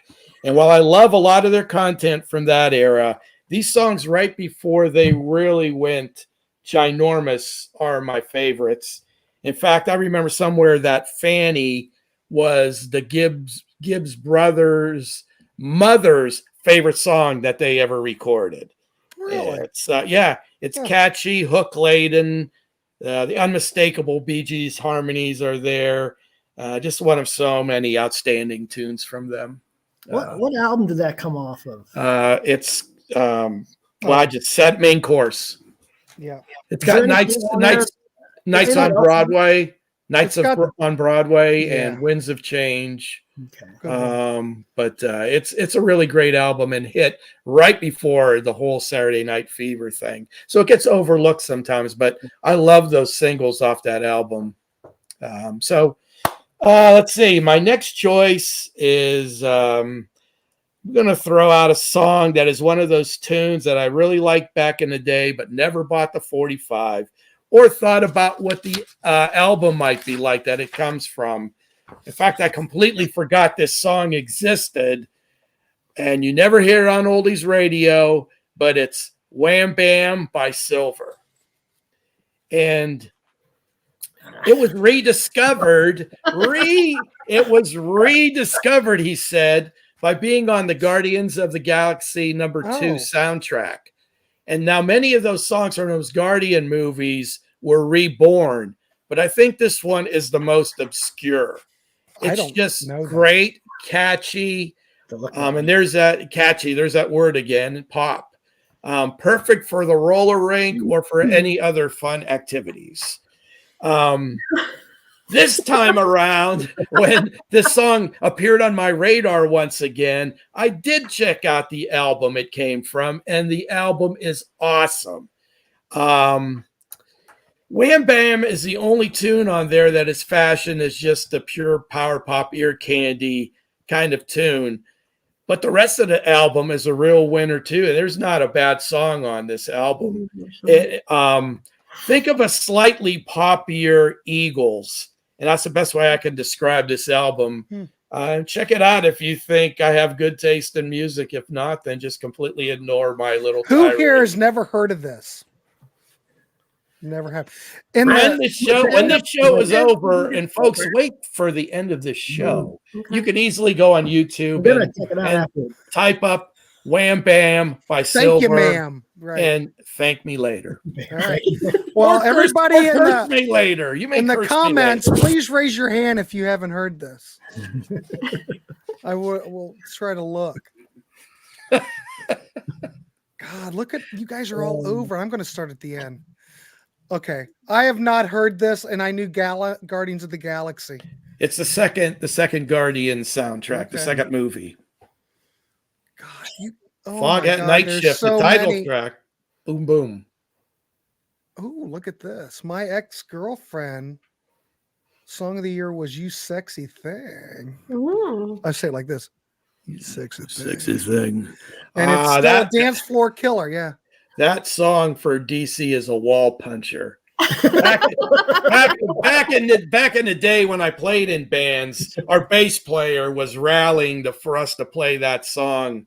And while I love a lot of their content from that era, these songs right before they really went ginormous are my favorites. In fact, I remember somewhere that Fanny was the Gibbs brothers' mother's favorite song that they ever recorded. Really? It's catchy, hook laden. The unmistakable Bee Gees harmonies are there. Just one of so many outstanding tunes from them. what album did that come off of? It's I just said Main Course. Yeah. It's got Nights on Broadway. Nights on Broadway and Winds of Change. Okay. But it's a really great album and hit right before the whole Saturday Night Fever thing. So it gets overlooked sometimes, but I love those singles off that album. Let's see. My next choice is I'm going to throw out a song that is one of those tunes that I really liked back in the day, but never bought the 45 or thought about what the album might be like that it comes from. In fact, I completely forgot this song existed, and you never hear it on oldies radio, but it's Wham Bam by Silver. And it was rediscovered. It was rediscovered, he said, by being on the Guardians of the Galaxy #2 soundtrack. And now many of those songs from those Guardian movies were reborn, but I think this one is the most obscure. It's just great, catchy, and there's that word again, pop. Perfect for the roller rink or for any other fun activities. This time around, when this song appeared on my radar once again, I did check out the album it came from, and the album is awesome. Wham Bam is the only tune on there that is fashioned as just a pure power pop ear candy kind of tune. But the rest of the album is a real winner too. And there's not a bad song on this album. Think of a slightly poppier Eagles. And that's the best way I can describe this album. Check it out if you think I have good taste in music. If not, then just completely ignore my little Who tirade. here has never heard of this? Never have. When the show is over, and folks, wait for the end of this show. You can easily go on YouTube and type up Wham Bam by Silver. Thank you, ma'am. Right. And thank me later. All right. Well, everybody in the comments, please raise your hand if you haven't heard this. I will try to look. God, look at you guys are all over. I'm going to start at the end. Okay, I have not heard this, and I knew Guardians of the Galaxy. It's the second Guardian soundtrack, the second movie. God, Foghat Night Shift, the title track. Boom, boom. Oh, look at this. My ex-girlfriend song of the year was "You Sexy Thing." Ooh. I say it like this: "You sexy thing." And it's still a dance floor killer. Yeah. That song for DC is a wall puncher. Back in the day when I played in bands, our bass player was rallying for us to play that song,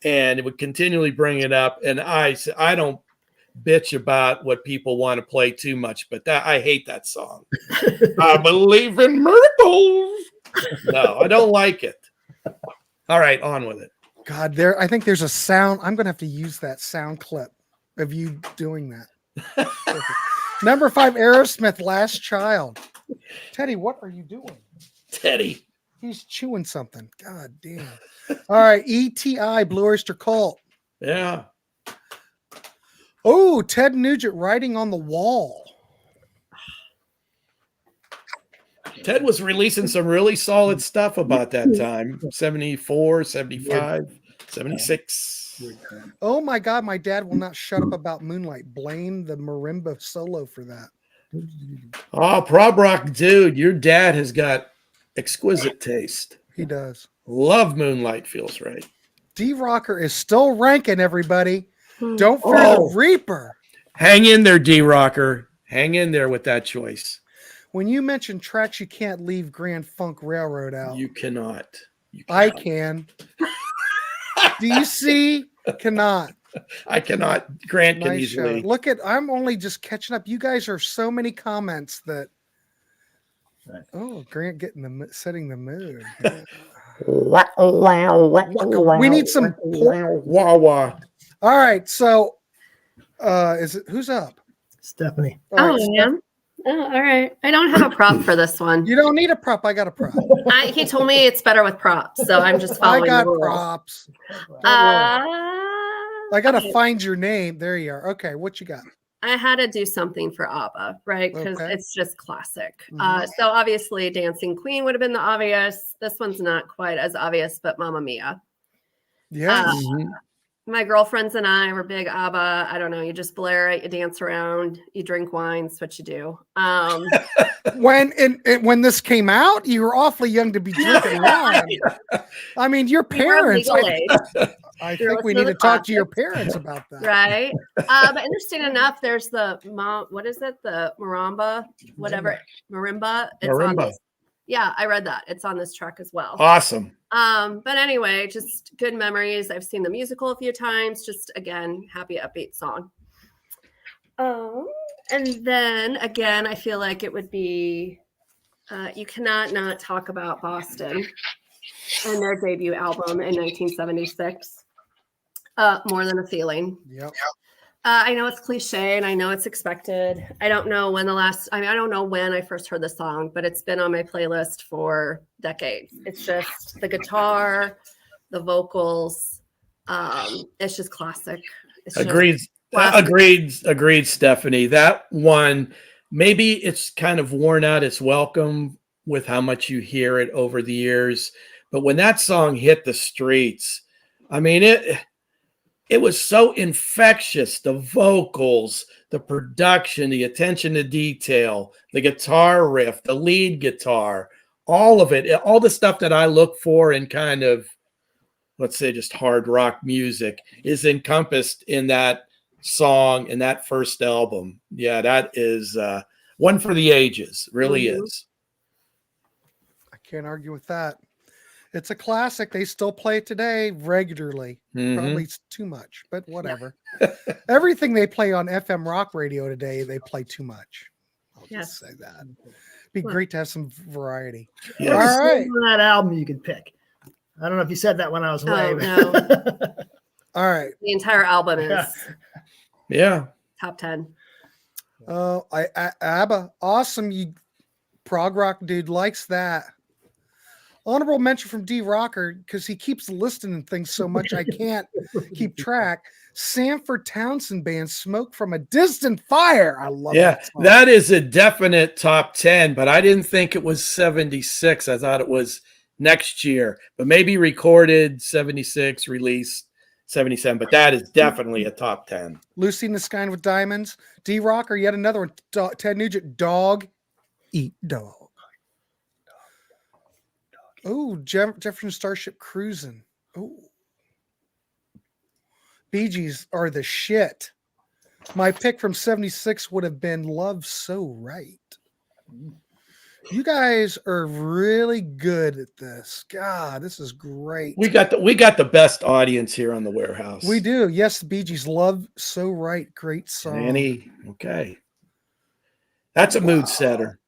and it would continually bring it up. And I don't bitch about what people want to play too much, but I hate that song. I believe in miracles. No, I don't like it. All right, on with it. God, I think there's a sound. I'm going to have to use that sound clip of you doing that. Number 5, Aerosmith, Last Child. Teddy, what are you doing? Teddy. He's chewing something. God damn. All right, ETI, Blue Oyster Cult. Yeah. Oh, Ted Nugent, Writing on the Wall. Ted was releasing some really solid stuff about that time. 74, 75, 76. Oh my God, my dad will not shut up about Moonlight. Blame the marimba solo for that. Oh, prog rock dude, your dad has got exquisite taste. He does. Love Moonlight Feels Right. D-Rocker is still ranking, everybody. Don't fear the Reaper. Hang in there, D-Rocker. Hang in there with that choice. When you mention tracks, you can't leave Grand Funk Railroad out. You cannot. I can. Do you see? Cannot. I cannot. Grant can Nice easily. show. Look I'm only just catching up. You guys are so many comments that. Oh, Grant setting the mood. We need some. Wah wah. All right, so who's up? Stephanie. All right, yeah. Oh, all right. I don't have a prop for this one. You don't need a prop. I got a prop. He told me it's better with props, so I'm just I following got the rules. props. I I gotta find your name. There you are. Okay, what you got? I had to do something for ABBA, right? Because Okay. it's just classic. Mhm. So obviously, Dancing Queen would have been the obvious. This one's not quite as obvious, but Mamma Mia. Yes. My girlfriends and I were big ABBA. I don't know. You just blare it, you dance around, you drink wine. That's what you do. When this came out, you were awfully young to be drinking wine. I mean, your We were parents. legal age, I You're think we listening need to to talk to your classics. parents about that. right? But interesting enough, there's the what is it? The marimba, whatever marimba. It's on Marimba. this. Yeah, I read that. It's on this track as well. Awesome. But anyway, just good memories. I've seen the musical a few times. Just again, happy upbeat song. And then again, I feel like it would be you cannot not talk about Boston and their debut album in 1976. More Than a Feeling. Yep. I know it's cliche and I know it's expected. I don't know when I don't know when I first heard the song, but it's been on my playlist for decades. It's just the guitar, the vocals. It's just classic. It's just Agreed. classic. Agreed, Stephanie. That one, maybe it's kind of worn out its welcome with how much you hear it over the years. But when that song hit the streets, I mean, it was so infectious. The vocals, the production, the attention to detail, the guitar riff, the lead guitar, all of it, all the stuff that I look for in kind of, let's say, just hard rock music is encompassed in that song and that first album. Yeah, that is one for the ages. Really is. I can't argue with that. It's a classic. They still play it today regularly. Probably too much, but whatever. Everything they play on FM rock radio today, they play too much. I'll just say that. Be great to have some variety. Yes. All right. On that album you could pick. I don't know if you said that when I was away. No. All right. The entire album is Yeah. top 10. ABBA, awesome. You prog rock dude likes that. Honorable mention from D-Rocker because he keeps listing things so much I can't keep track. Sanford Townsend Band, Smoke from a Distant Fire. I love that song. That is a definite top 10, but I didn't think it was 76. I thought it was next year, but maybe recorded 76, released 77, but that is definitely a top 10. Lucy in the Sky with Diamonds. D-Rocker, yet another one. Ted Nugent, Dog Eat Dog. Oh, Jefferson Starship Cruising. Oh. Bee Gees are the shit. My pick from 76 would have been Love So Right. You guys are really good at this. God, this is great. We got the best audience here on the Warehouse. We do. Yes, the Bee Gees love So Right. Great song. Annie, okay. That's a mood setter.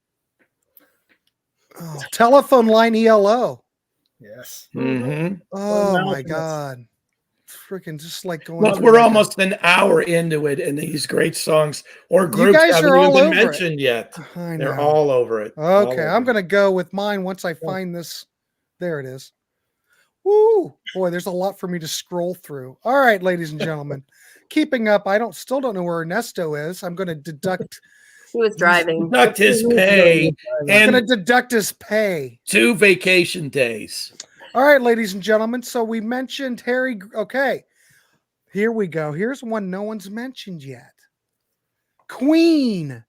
Oh, telephone line ELO. Yes. Mm-hmm. Oh my God. Freaking just like going. Look, we're almost an hour into it, and these great songs or groups haven't even been mentioned yet. They're all over it. Okay, I'm going to go with mine once I find this. There it is. Woo! Boy, there's a lot for me to scroll through. All right, ladies and gentlemen. Keeping up. I still don't know where Ernesto is. I'm going to deduct. He was driving. Deduct his pay. I'm going to deduct his pay. 2 vacation days. All right, ladies and gentlemen. So we mentioned Harry. Okay, here we go. Here's one no one's mentioned yet. Queen.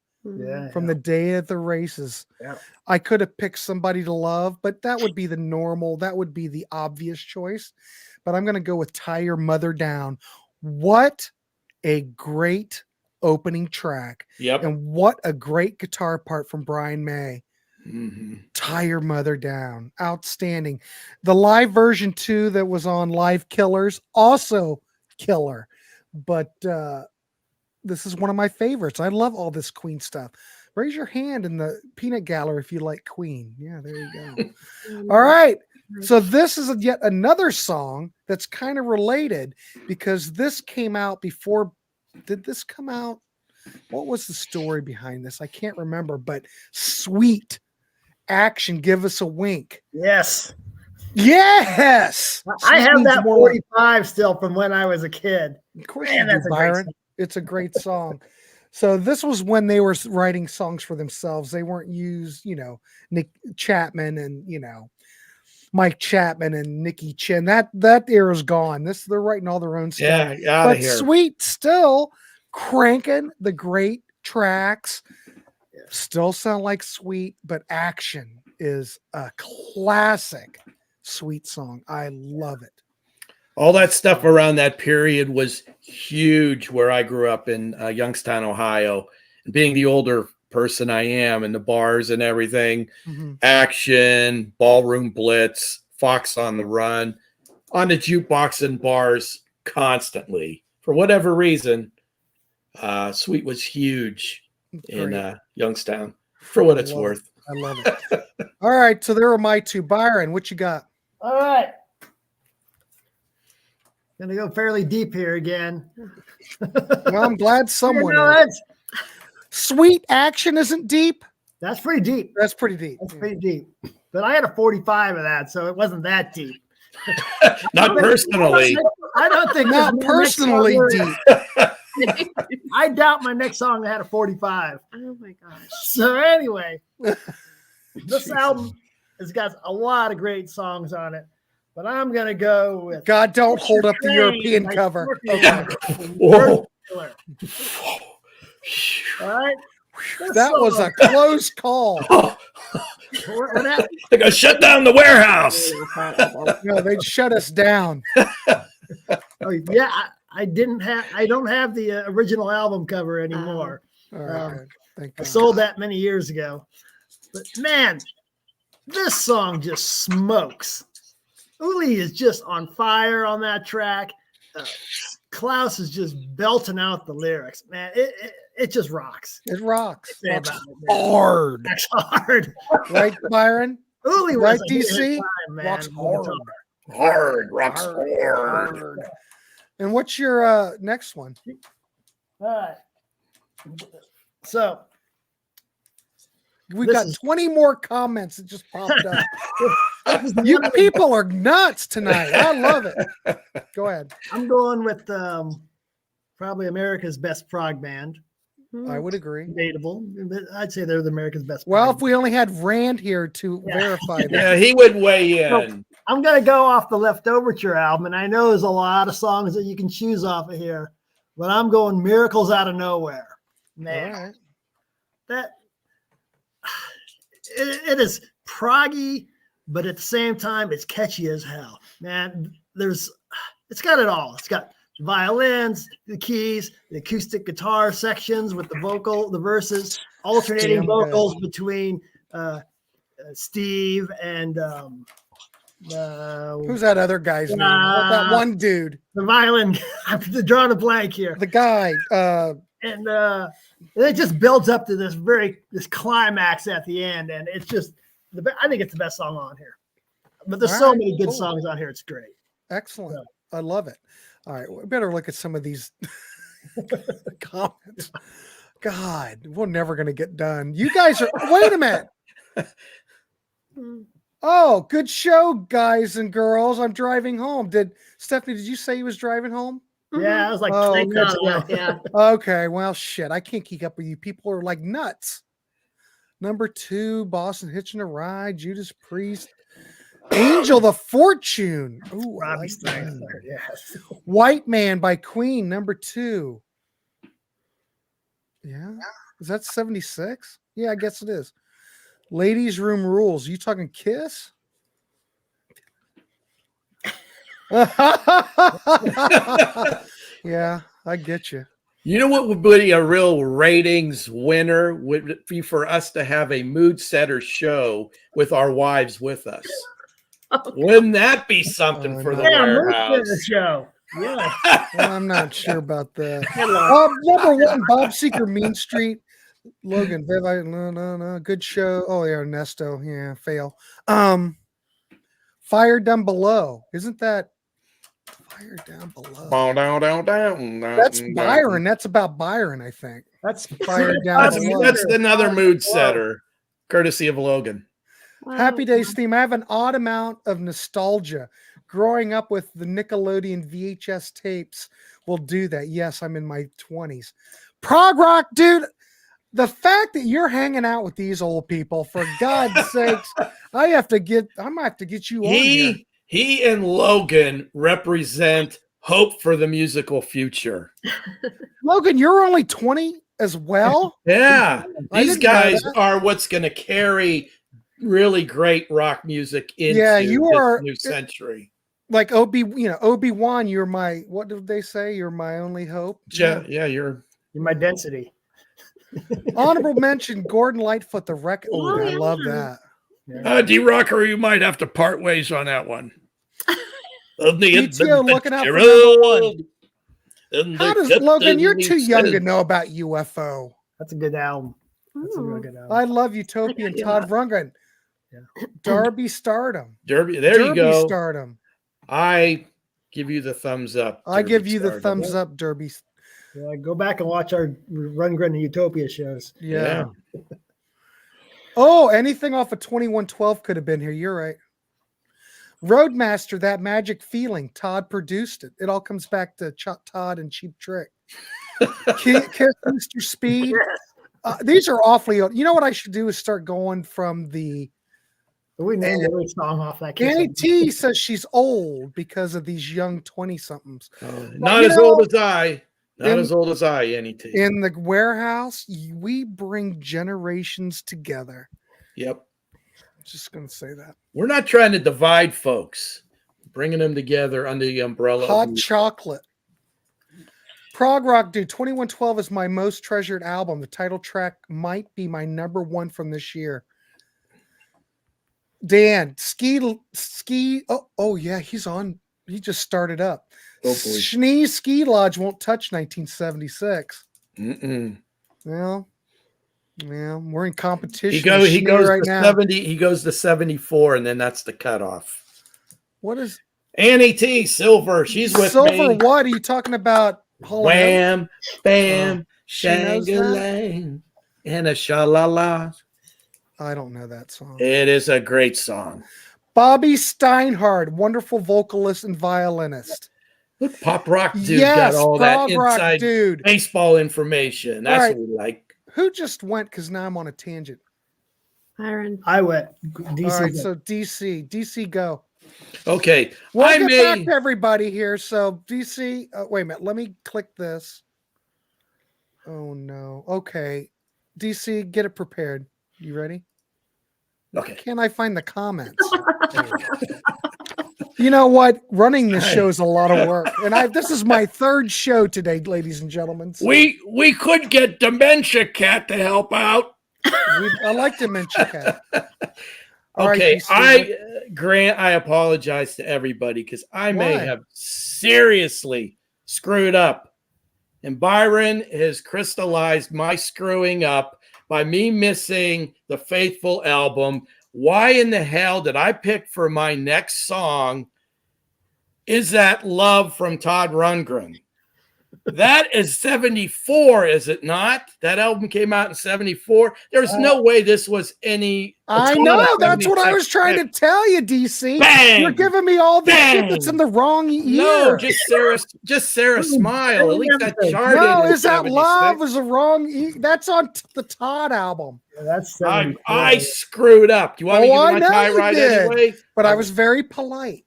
From the Day of the Races. Yeah. I could have picked Somebody to Love, but that would be that would be the obvious choice. But I'm going to go with Tie Your Mother Down. What a great opening track. Yep. And what a great guitar part from Brian May. Mm-hmm. Tie Your Mother Down. Outstanding. The live version too that was on Live Killers, also killer. But this is one of my favorites. I love all this Queen stuff. Raise your hand in the peanut gallery if you like Queen. Yeah, there you go. All right. So this is yet another song that's kind of related because this came out before. Did this come out? What was the story behind this? I can't remember, but Sweet Action, Give Us a Wink. Yes. Yes. I have that 45 still from when I was a kid. Of course, you do, Byron. It's a great song. So this was when they were writing songs for themselves. They weren't used, Nick Chapman and, Mike Chapman and Nicky Chin. That era's gone. They're writing all their own stuff. Yeah, but Sweet still cranking the great tracks. Still sound like Sweet, but Action is a classic Sweet song. I love it. All that stuff around that period was huge where I grew up in Youngstown, Ohio. And being the older person I am and the bars and everything, Action, Ballroom Blitz, Fox on the Run, on the jukebox and bars constantly. For whatever reason, Sweet was huge in Youngstown, for what it's worth. I love it. All right, so there are my two. Byron, what you got? All right. Gonna go fairly deep here again. Well, I'm glad someone is. Sweet Action isn't deep. That's pretty deep. That's pretty deep. That's pretty deep. But I had a 45 of that, so it wasn't that deep. Not personally. I don't think not personally deep. I doubt my next song had a 45. Oh my gosh. So anyway, this album has got a lot of great songs on it. But I'm going to go with God, don't hold up the European cover. Okay. Whoa. All right. That was a close call. What happened? They're going to shut down the Warehouse. No, they'd shut us down. Oh, yeah. I don't have the original album cover anymore. All right. Thank I God. sold that many years ago. But man, this song just smokes. Uli is just on fire on that track. Klaus is just belting out the lyrics. Man, it just rocks. It rocks. It's hard. That's hard. Right, Byron? Uli was Right, a hit DC? time, man. Rocks hard. Hard. Rocks hard. And what's your next one? All right. So We've got 20 more comments that just popped up. You people are nuts tonight. I love it. Go ahead. I'm going with probably America's best prog band. I would agree. Debatable. I'd say they're the America's best. Well, prog if we only had Rand here to verify that. Yeah, he would weigh in. So, I'm going to go off the Left Overture album, and I know there's a lot of songs that you can choose off of here, but I'm going Miracles Out of Nowhere. Man, All right. that it is proggy, but at the same time, it's catchy as hell. Man, it's got it all. It's got violins, the keys, the acoustic guitar sections with the verses, alternating Damn vocals good. between Steve and who's that other guy's name? That one dude. The violin. I'm drawing a blank here. The guy. And it just builds up to this climax at the end, and it's just I think it's the best song on here. But there's so many good songs on here. It's great. Excellent. Yeah. I love it. All right, we better look at some of these comments. God, we're never going to get done. You guys are. Wait a minute. Oh, good show, guys and girls. I'm driving home. Stephanie, did you say you was driving home? Yeah, I was like 3 minutes ago. Yeah. Okay, well, shit. I can't keep up with you. People are like nuts. Number 2, Boston Hitching a Ride, Judas Priest, Angel the Fortune. Ooh, Robbie Stein. Yes. White Man by Queen, number 2. Yeah. Is that 76? Yeah, I guess it is. Ladies Room Rules. You talking Kiss? Yeah, I get you. You know what would be a real ratings winner would be for us to have a mood setter show with our wives with us. Wouldn't that be something for the Warehaus show? Yeah, well, I'm not sure about that. Number 1, Bob Seeker, Mean Street, Logan, Viv, no, good show. Oh yeah, Ernesto, yeah, fail. Fire Down Below, isn't that? Fire Down Below. Down. That's Byron. That's about Byron, I think. That's Fire Down Below. That's another mood setter, courtesy of Logan. Wow. Happy Days theme. I have an odd amount of nostalgia. Growing up with the Nickelodeon VHS tapes will do that. Yes, I'm in my 20s. Prog rock, dude. The fact that you're hanging out with these old people, for God's sakes, I'm gonna have to get you on here. He and Logan represent hope for the musical future. Logan, you're only 20 as well? Yeah. These guys are what's going to carry really great rock music into this new century. Like Obi-Wan, you're my, what did they say? You're my only hope. Yeah, you're my density. Honorable mention, Gordon Lightfoot, the record. Oh, I love that. D-Rocker, you might have to part ways on that one. DTO looking out for number 1. How does Logan? You're too young to know about UFO. That's a good album. That's a real good album. I love Utopia and Todd Rundgren. Yeah. Derby Stardom. Derby, you go. Stardom. I give you the thumbs up. I give you the thumbs up, Derby. Yeah, go back and watch our Rundgren and Utopia shows. Yeah. Oh, anything off of 2112 could have been here. You're right. Roadmaster, That Magic Feeling. Todd produced it. It all comes back to Todd and Cheap Trick. Kiss Mr. Speed. These are awfully old. You know what I should do is start going from the. We named every song off that. Annie T says she's old because of these young 20-somethings. Not as old as I. Not as old as I, Annie T. In the Warehaus, we bring generations together. Yep. Just going to say that. We're not trying to divide folks. Bringing them together under the umbrella. Hot chocolate. Prog Rock, dude. 2112 is my most treasured album. The title track might be my number 1 from this year. Dan, Ski. Oh yeah, he's on. He just started up. Schnee Ski Lodge won't touch 1976. Well, we're in competition. He goes right to now. 70. He goes to 74, and then that's the cutoff. What is Annie T. Silver? She's with Silver. me. What are you talking about? Wham, bam, shang-a-lang, and a sha-la-la. I don't know that song. It is a great song. Bobby Steinhardt, wonderful vocalist and violinist. Look, Pop Rock Dude got all that inside dude. Baseball information. That's what we like. Who just went? Because now I'm on a tangent. Byron. I went. DC. All right, so DC, go. Okay. We'll get back to everybody here. So DC, wait a minute. Let me click this. Oh, no. Okay. DC, get it prepared. You ready? Okay. Can I find the comments? You know what? Running this show is a lot of work. And this is my 3rd show today, ladies and gentlemen. So we could get Dementia Cat to help out. I like Dementia Cat. Okay, Grant, I apologize to everybody because I may have seriously screwed up. And Byron has crystallized my screwing up by me missing the Faithful album. Why in the hell did I pick for my next song Is That Love from Todd Rundgren? That is 74, is it not? That album came out in 74. There's no way this was any. I know. That's what I was trying to tell you, DC. Bang! You're giving me all the shit that's in the wrong year. No, just Sarah Smile. At least that charted. No, Is That Love was the wrong. That's on the Todd album. Yeah, that's I screwed up. Do you want me to give my tie right anyway? But I was very polite.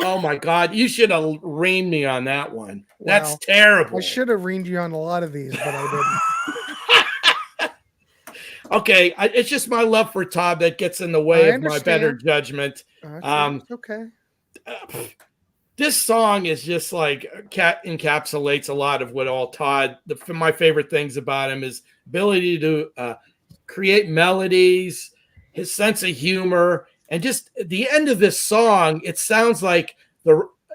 Oh my God, you should have reamed me on that one. That's terrible. I should have reamed you on a lot of these, but I didn't. Okay, it's just my love for Todd that gets in the way of my better judgment. Okay. This song is just like encapsulates a lot of what all Todd. My favorite things about him is ability to create melodies, his sense of humor. And just at the end of this song, it sounds like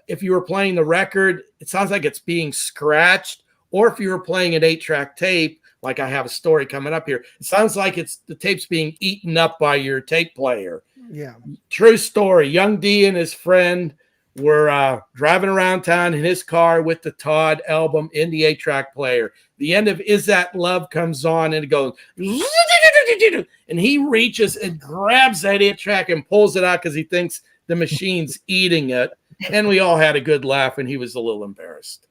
if you were playing the record, it sounds like it's being scratched. Or if you were playing an 8-track tape, like I have a story coming up here, it sounds like the tape's being eaten up by your tape player. Yeah. True story. Young D and his friend were driving around town in his car with the Todd album in the 8-track player. The end of Is That Love comes on and it goes, and he reaches and grabs that 8-track and pulls it out because he thinks the machine's eating it. And we all had a good laugh and he was a little embarrassed.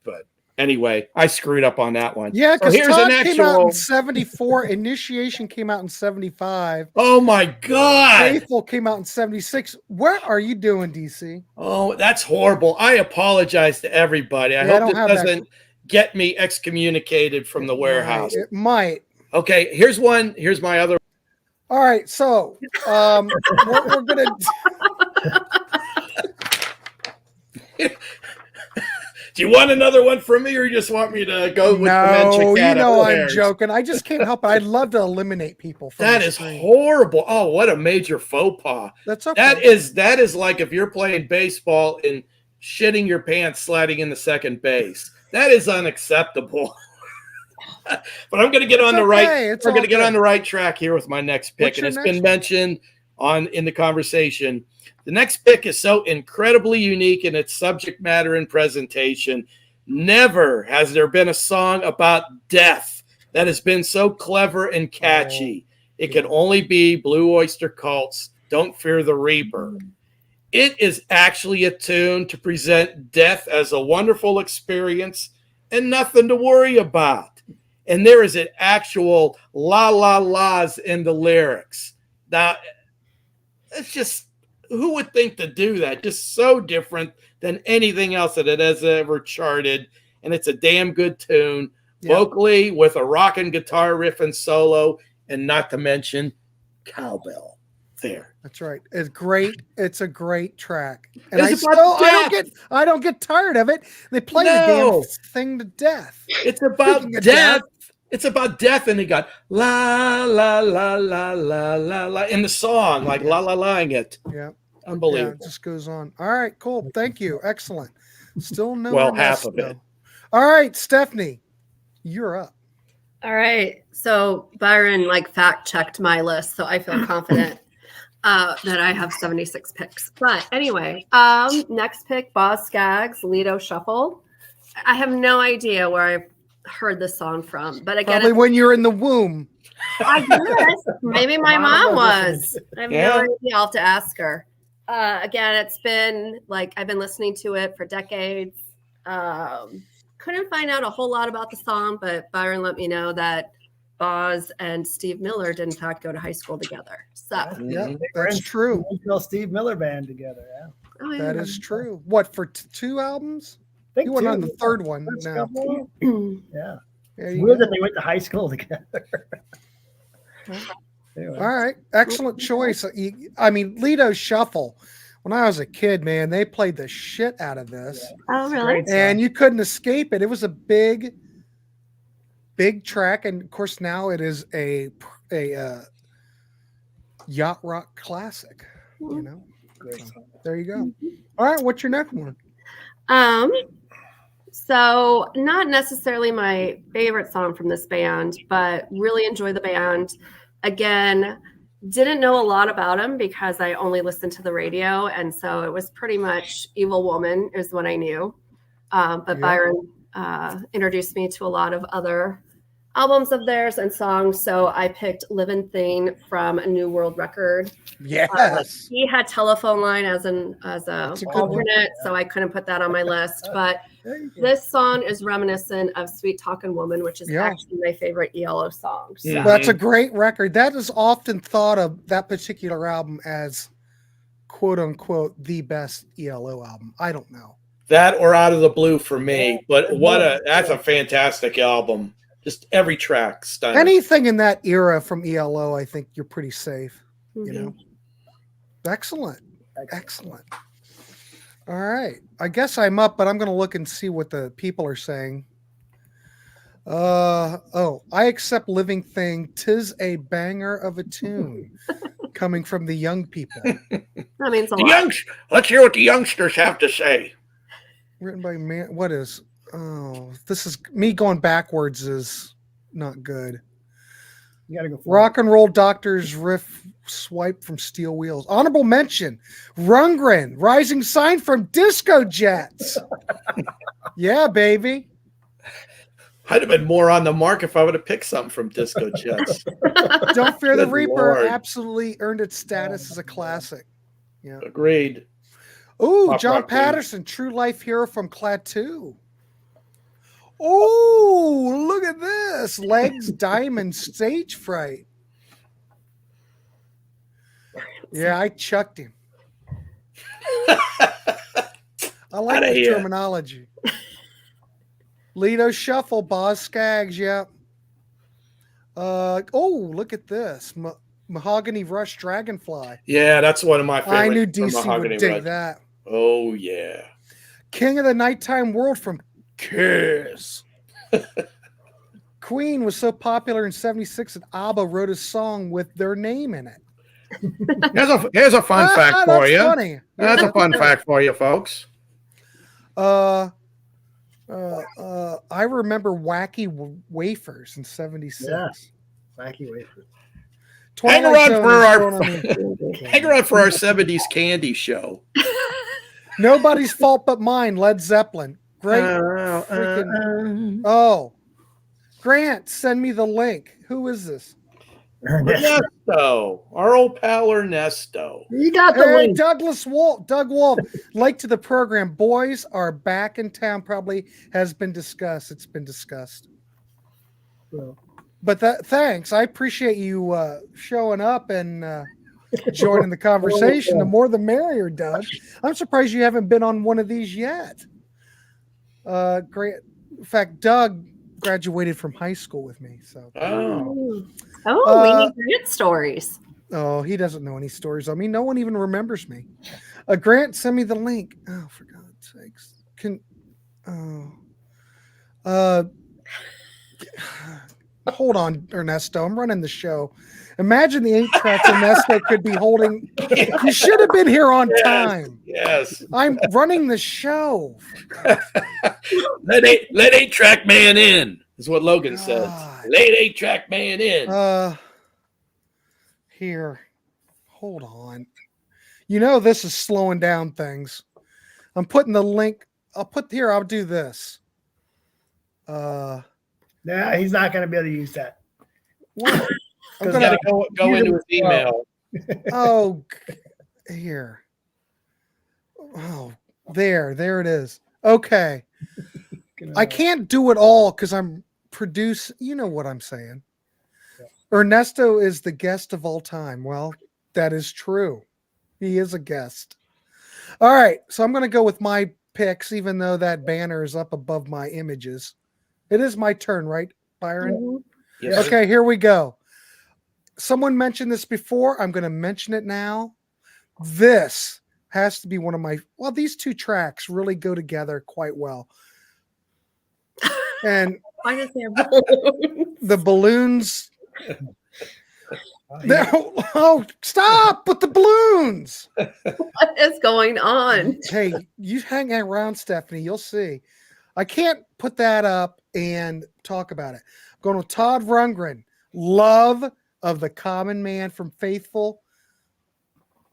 But anyway, I screwed up on that one. Yeah, because Todd came out in 74. Initiation came out in 75. Oh my God. Faithful came out in 76. What are you doing, DC? Oh, that's horrible. I apologize to everybody. I hope this doesn't get me excommunicated from the warehouse. It might. Okay, here's one. Here's my other. All right, so what we're going to Do you want another one from me, or you just want me to go with No, you know I'm joking. I just can't help it. I'd love to eliminate people from that is horrible. Oh, what a major faux pas. That's okay. That is like if you're playing baseball and shitting your pants sliding into second base. That is unacceptable. But I'm going to get on the right. We're going to get on the right track here with my next pick, and it's been mentioned in the conversation. The next pick is so incredibly unique in its subject matter and presentation. Never has there been a song about death that has been so clever and catchy. It can only be Blue Oyster Cult's Don't Fear the Reaper. It is actually a tune to present death as a wonderful experience and nothing to worry about. And there is an actual la la la's in the lyrics. Now, it's just, who would think to do that? Just so different than anything else that it has ever charted. And it's a damn good tune, vocally with a rockin' guitar riff and solo, and not to mention cowbell. There. That's right. It's great. It's a great track. And I don't get tired of it. They play the damn thing to death. It's about death. It's about death, and they got la la la la la la la in the song, like la la laing it. Yeah, unbelievable. Yeah, it just goes on. All right, cool. Thank you. Excellent. Still no. Well, half of it. All right, Stephanie, you're up. All right. So Byron fact checked my list, so I feel confident that I have 76 picks. But anyway, next pick, Boz Scaggs, Lido Shuffle. I have no idea where I heard this song from, but again, probably when you're in the womb. I guess maybe my mom was. I have no idea. I'll have to ask her. Again, it's been I've been listening to it for decades. Couldn't find out a whole lot about the song, but Byron let me know that Boz and Steve Miller did in fact go to high school together. So that's true. Steve Miller band together. Yeah. Oh, yeah. That is true. What, for 2 albums? He went on the third one now. Yeah. It's weird that they went to high school together. Anyway. All right. Excellent choice. I mean, Lido Shuffle. When I was a kid, man, they played the shit out of this. Oh, really? And you couldn't escape it. It was a big track. And of course, now it is a yacht rock classic. You know, Great so, song. there you go. All right, what's your next one? So not necessarily my favorite song from this band, but really enjoy the band. Again, didn't know a lot about them because I only listened to the radio, and so it was pretty much Evil Woman is what I knew. But Byron introduced me to a lot of other albums of theirs and songs, so I picked Living Thing from a New World record. Yes. He had Telephone Line as a alternate, so I couldn't put that on my list. But this song is reminiscent of Sweet Talkin' Woman, which is actually my favorite ELO song. So. That's a great record. That is often thought of, that particular album, as quote unquote the best ELO album. I don't know. That or Out of the Blue for me, but that's a fantastic album. Just every track stunning. Anything in that era from ELO, I think you're pretty safe. You know, excellent. All right, I guess I'm up, but I'm going to look and see what the people are saying. I accept Living Thing. 'Tis a banger of a tune, coming from the young people. That means a lot. Let's hear what the youngsters have to say. Written by man. What is? Oh, this is me going backwards. Is not good. You gotta go. Rock and Roll Doctors riff swipe from Steel Wheels. Honorable mention: Rundgren, Rising Sign from Disco Jets. Yeah, baby. I'd have been more on the mark if I would have picked something from Disco Jets. Don't Fear the Good Reaper Lord. Absolutely earned its status as a classic. Yeah. Agreed. Ooh, Pop John Rock Patterson, True Life Hero from Clad 2. Oh, look at this. Legs, Diamond, Stage Fright. Yeah, I chucked him. I like Outta the here. terminology. Lido Shuffle, Boz Skaggs, yeah. Look at this. Mahogany Rush Dragonfly. Yeah, that's one of my favorites. I knew from DC Mahogany would dig Rush. that. Oh, yeah. King of the Nighttime World from Kiss. Queen was so popular in 76 that ABBA wrote a song with their name in it. Here's a fun fact for that's you. funny. That's a fun fact for you, folks. I remember Wacky Wafers in 76. Yeah. Wacky Wafers. Hang Twilight around Zone for is our going on the- hang around for our 70s candy show. Nobody's Fault But Mine, Led Zeppelin. Great. Freaking, Grant, send me the link. Who is this? Ernesto, our old pal Ernesto. You got the Hey, link. Doug Wolf. Like to the program. Boys are back in town. Probably has been discussed. It's been discussed. Well, But thanks. I appreciate you showing up and joining the conversation. The more the merrier, Doug. I'm surprised you haven't been on one of these yet. Great. In fact, Doug graduated from high school with me. So. We need Grant stories. Oh, he doesn't know any stories on me. No one even remembers me. Grant, send me the link. Oh, for God's sakes. Hold on, Ernesto. I'm running the show. Imagine the 8-track Ernesto could be holding. You should have been here on time. Yes. I'm running the show. Let 8-track man in, is what Logan says. God. Let 8-track man in. Here. Hold on. You know this is slowing down things. I'm putting the link. I'll do this. nah, he's not going to be able to use that. What? I'm He's gonna got to go into his email. Here. Oh, there it is. Okay. I can't do it all because I'm producing. You know what I'm saying. Yeah. Ernesto is the guest of all time. Well, that is true. He is a guest. All right. So I'm going to go with my picks, even though that banner is up above my images. It is my turn, right, Byron? Mm-hmm. Yes. Okay, here we go. Someone mentioned this before. I'm going to mention it now. This has to be one of my, these two tracks really go together quite well. And Why does he have balloons? the balloons. Oh, stop with the balloons. What is going on? Hey, you hang around, Stephanie. You'll see. I can't put that up and talk about it. I'm going with Todd Rundgren. Love of the Common Man from Faithful.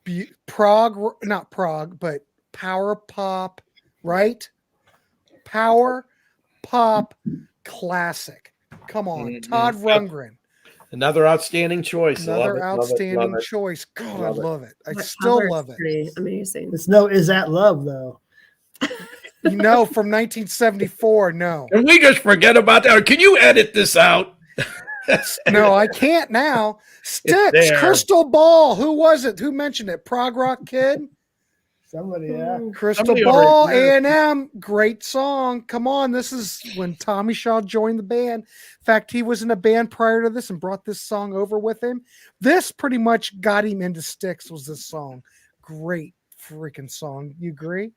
Not Prog, but Power Pop, right? Power Pop classic. Come on, Todd Rundgren. Another outstanding choice. Another outstanding choice. God, I love it. I That still cover is love it. pretty amazing. It's no, is that love though? No, from 1974. No, And we just forget about that. Can you edit this out? no, I can't now. Sticks, there. Crystal Ball. Who was it? Who mentioned it? Prog Rock Kid. Somebody, yeah. Crystal Somebody Ball, already- A&M, great song. Come on, this is when Tommy Shaw joined the band. In fact, he was in a band prior to this and brought this song over with him. This pretty much got him into Styx, was this song. Great freaking song. You agree?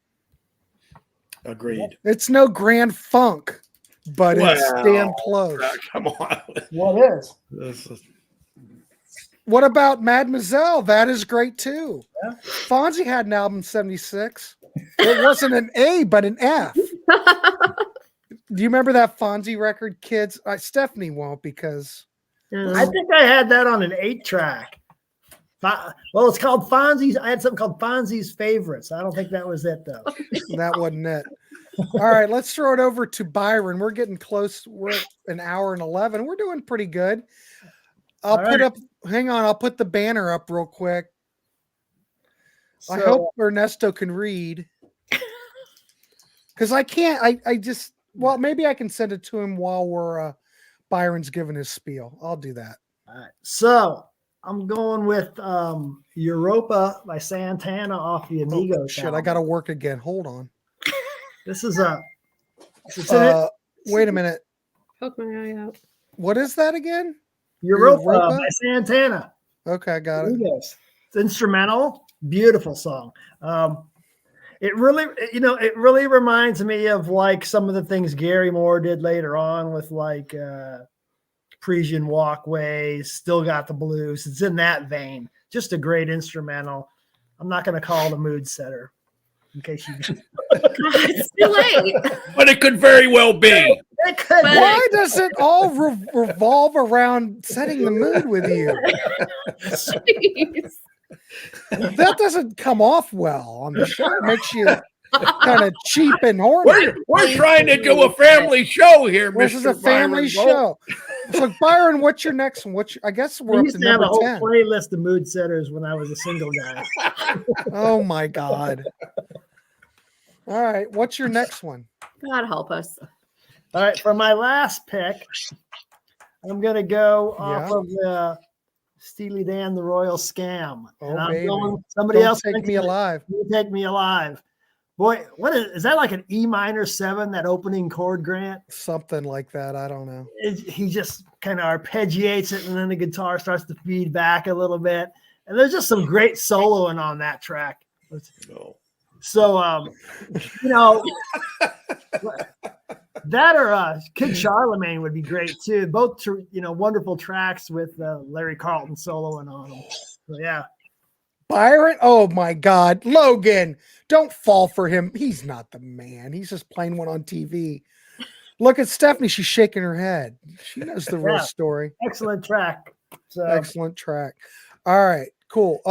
Agreed. It's no Grand Funk, but it's Wow. damn close. Come on. What is? This is- What about Mademoiselle? That is great too. Yeah. Fonzie had an album 76. It wasn't an A, but an F. Do you remember that Fonzie record, kids? Stephanie won't because I think I had that on an 8-track. Well, it's called Fonzie's. I had something called Fonzie's Favorites. I don't think that was it though. that wasn't it. All right, let's throw it over to Byron. We're getting close. We're at an hour and 11. We're doing pretty good. Hang on, I'll put the banner up real quick. I hope Ernesto can read. Because I can't, I just, well, maybe I can send it to him while we're, Byron's giving his spiel. I'll do that. All right. So I'm going with Europa by Santana off the Amigos. Shit, I got to work again. Hold on. This is a. Wait a minute. Poke my eye out. What is that again? Europa Europa? by Santana. Okay, I got it. Amigos. It's instrumental, beautiful song. It really reminds me of like some of the things Gary Moore did later on with like Parisian Walkways, Still Got the Blues. It's in that vein. Just a great instrumental. I'm not going to call it a mood setter in case you. It's too late. But it could very well be. It could be. Why does it all revolve around setting the mood with you? Jeez. That doesn't come off well on the show. It makes you kind of cheap and horny. We're trying to do a family show here, Mr. This is a family Byron. show. So, Byron, what's your next one? I guess I we're up used to to have a number whole 10. playlist of mood setters when I was a single guy. Oh, my God. All right. What's your next one? God help us. All right, for my last pick, I'm going to go off Yeah. of the Steely Dan, The Royal Scam. Oh, And I'm baby. going, somebody Don't else take thinks me that alive. You Take Me Alive. Boy, what is that like an E minor 7, that opening chord, Grant? Something like that. I don't know. He just kind of arpeggiates it, and then the guitar starts to feed back a little bit. And there's just some great soloing on that track. No. So, you know, that or Kid Charlemagne would be great too. Both, wonderful tracks with Larry Carlton soloing on them. So, yeah. Byron, oh my God. Logan, don't fall for him. He's not the man. He's just playing one on TV. Look at Stephanie. She's shaking her head. She knows the real story. Excellent track. So, Excellent track. All right, cool.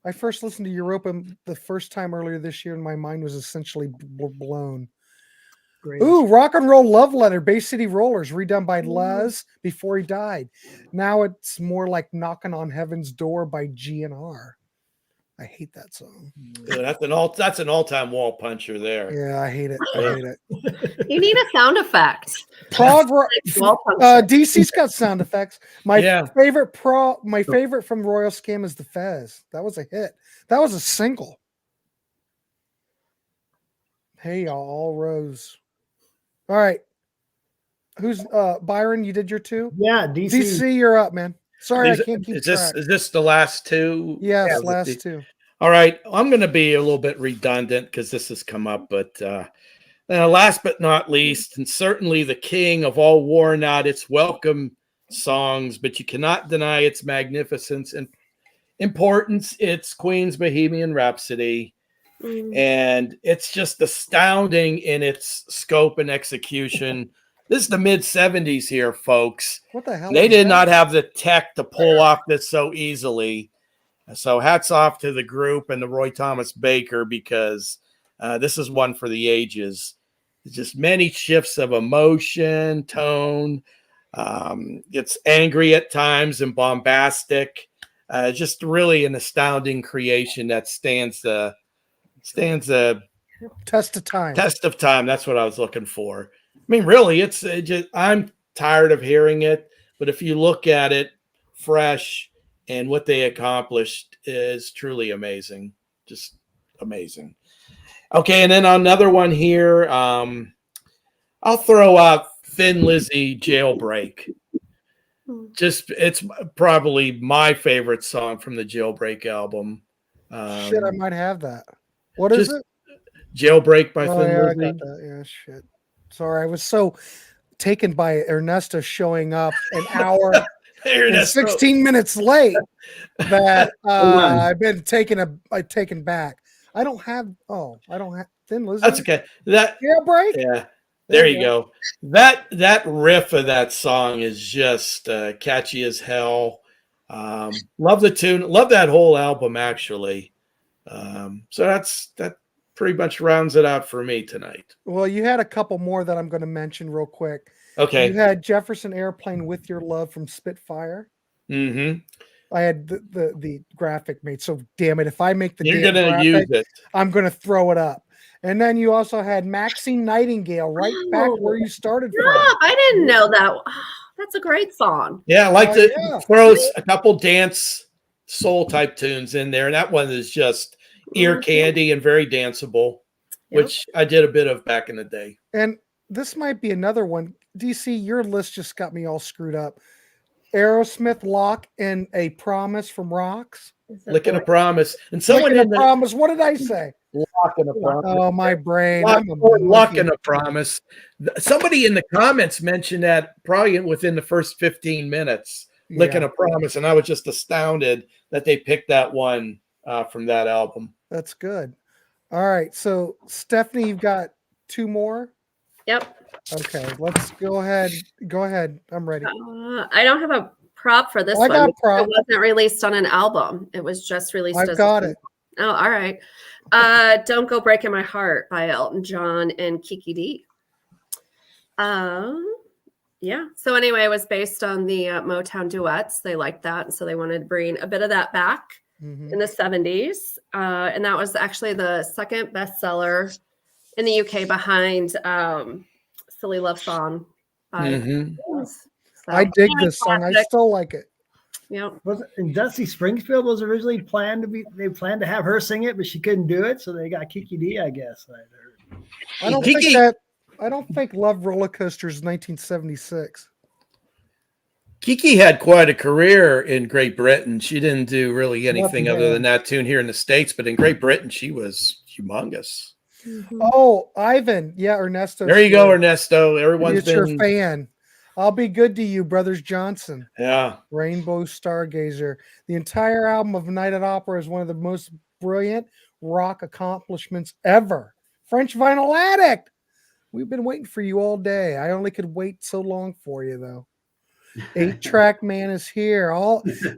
I first listened to Europa the first time earlier this year, and my mind was essentially blown. great. Ooh, Rock and Roll Love Letter, Bay City Rollers, redone by Les before he died. Now it's more like Knocking on Heaven's Door by GNR. I hate that song. Yeah, that's an all-time wall puncher there. Yeah, I hate it. I hate it. You need a sound effect. Prog Rock. Wall puncher. DC's got sound effects. My Yeah. favorite from Royal Scam is the Fez. That was a hit. That was a single. Hey, y'all, all rose. All right. Who's Byron? You did your two? Yeah, DC. DC, you're up, man. Sorry, I can't keep Is this track. is this the last two? Yes, Yeah, last two. All right, I'm going to be a little bit redundant because this has come up, but last but not least, and certainly the king of all war not, it's welcome songs, but you cannot deny its magnificence and importance. It's Queen's Bohemian Rhapsody. And it's just astounding in its scope and execution. This is the mid-70s here, folks. What the hell? They did not have the tech to pull off this so easily. So hats off to the group and the Roy Thomas Baker, because this is one for the ages. It's just many shifts of emotion, tone. It's angry at times and bombastic. Just really an astounding creation that stands a test of time. Test of time. That's what I was looking for. I mean, really, it's just, I'm tired of hearing it, but if you look at it fresh and what they accomplished is truly amazing. Just amazing. Okay, and then another one here. I'll throw out Thin Lizzy, Jailbreak. Just, it's probably my favorite song from the Jailbreak album. Shit, I might have that. What is it? Jailbreak by Thin yeah, Lizzy. I got that. Yeah, shit. Sorry, I was so taken by Ernesto showing up an hour and 16 minutes late that I've been taken back. I don't have Thin Lizzy. That's okay. Jailbreak? Yeah. There you go. That riff of that song is just catchy as hell. Love the tune. Love that whole album, actually. So that pretty much rounds it out for me tonight. Well, you had a couple more that I'm going to mention real quick. Okay. You had Jefferson Airplane With Your Love from Spitfire. Mm-hmm. I had the graphic made. So damn it, if I make the you're going to use it, I'm going to throw it up. And then you also had Maxine Nightingale right back where you started from. I didn't know that. Oh, that's a great song. Yeah, I like to throw a couple dance soul type tunes in there. And that one is just ear candy and very danceable, which I did a bit of back in the day. And this might be another one. DC, your list just got me all screwed up. Aerosmith, Lock, and A Promise from Rocks. Licking a Promise. And someone in the Promise. What did I say? Lock and a Promise. Oh, my brain. Lock and a Promise. Somebody in the comments mentioned that probably within the first 15 minutes. Licking a Promise. And I was just astounded that they picked that one from that album. That's good. All right. So, Stephanie, you've got two more? Yep. Okay. Let's go ahead. Go ahead. I'm ready. I don't have a prop for this one. Got prop. It wasn't released on an album. It was just released I've got it. Oh, all right. Don't Go Breaking My Heart by Elton John and Kiki D. Yeah. So anyway, it was based on the Motown duets. They liked that. And so they wanted to bring a bit of that back in the 70s. And that was actually the second bestseller in the UK behind Silly Love Song. So, I dig this song. I still like it. Yeah. And Dusty Springfield was originally planned to have her sing it, but she couldn't do it. So they got Kiki D, I guess. I don't think Love Roller Coaster is 1976. Kiki had quite a career in Great Britain. She didn't do really anything other than that tune here in the States, but in Great Britain, she was humongous. Oh, Ivan. Yeah, Ernesto. There you go, Ernesto. Everyone's been your fan. I'll Be Good to You, Brothers Johnson. Yeah. Rainbow Stargazer. The entire album of Night at Opera is one of the most brilliant rock accomplishments ever. French Vinyl Addict. We've been waiting for you all day. I only could wait so long for you, though. 8-Track Man is here.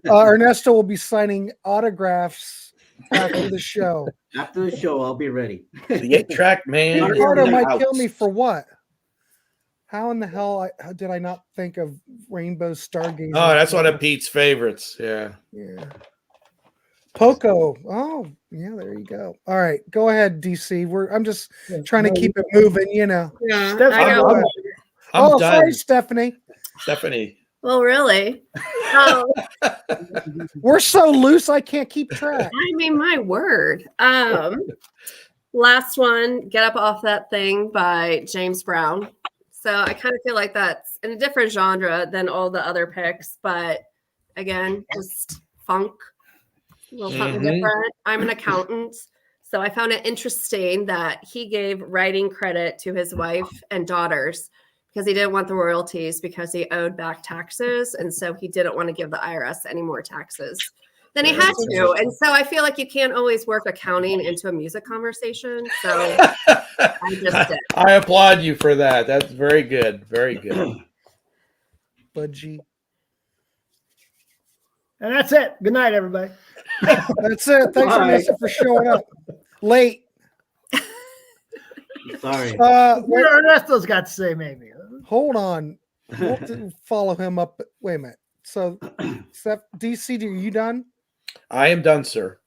Ernesto will be signing autographs after the show. After the show, I'll be ready. The 8-Track Man. Ricardo might kill me for what? How in the hell did I not think of Rainbow Stargazer? Oh, that's one of Pete's favorites. Yeah. Yeah. Poco. Oh, yeah, there you go. All right. Go ahead, DC. I'm just trying to keep it moving, you know. Yeah. I'm done. Sorry, Stephanie. Well, really? We're so loose, I can't keep track. I mean, my word. Last one, Get Up Off That Thing by James Brown. So I kind of feel like that's in a different genre than all the other picks, but again, just funk, a little something different. I'm an accountant, so I found it interesting that he gave writing credit to his wife and daughters because he didn't want the royalties because he owed back taxes. And so he didn't want to give the IRS any more taxes than he had to. And so I feel like you can't always work accounting into a music conversation. So I just did. I applaud you for that. That's very good. Very good. Budgie. And that's it. Good night, everybody. That's it. Thanks, Vanessa, for showing up late. Sorry. What Ernesto's got to say, maybe. Hold on. We'll have to follow him up. Wait a minute. So, Steph, DC, are you done? I am done, sir.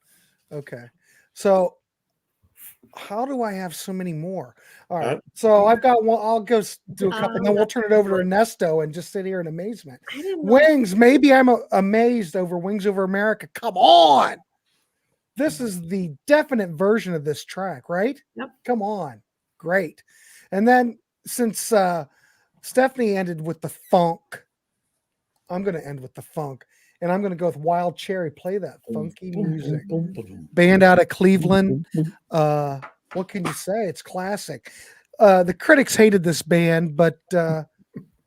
Okay. So, how do I have so many more? All right. So, I've got one. I'll go do a couple, and then we'll turn it over to Ernesto and just sit here in amazement. Wings. Maybe I'm amazed over Wings Over America. Come on. This is the definite version of this track, right? Yep. Come on. Great. And then since Stephanie ended with the funk, I'm going to end with the funk. And I'm going to go with Wild Cherry. Play that funky music. Band out of Cleveland. What can you say? It's classic. The critics hated this band, but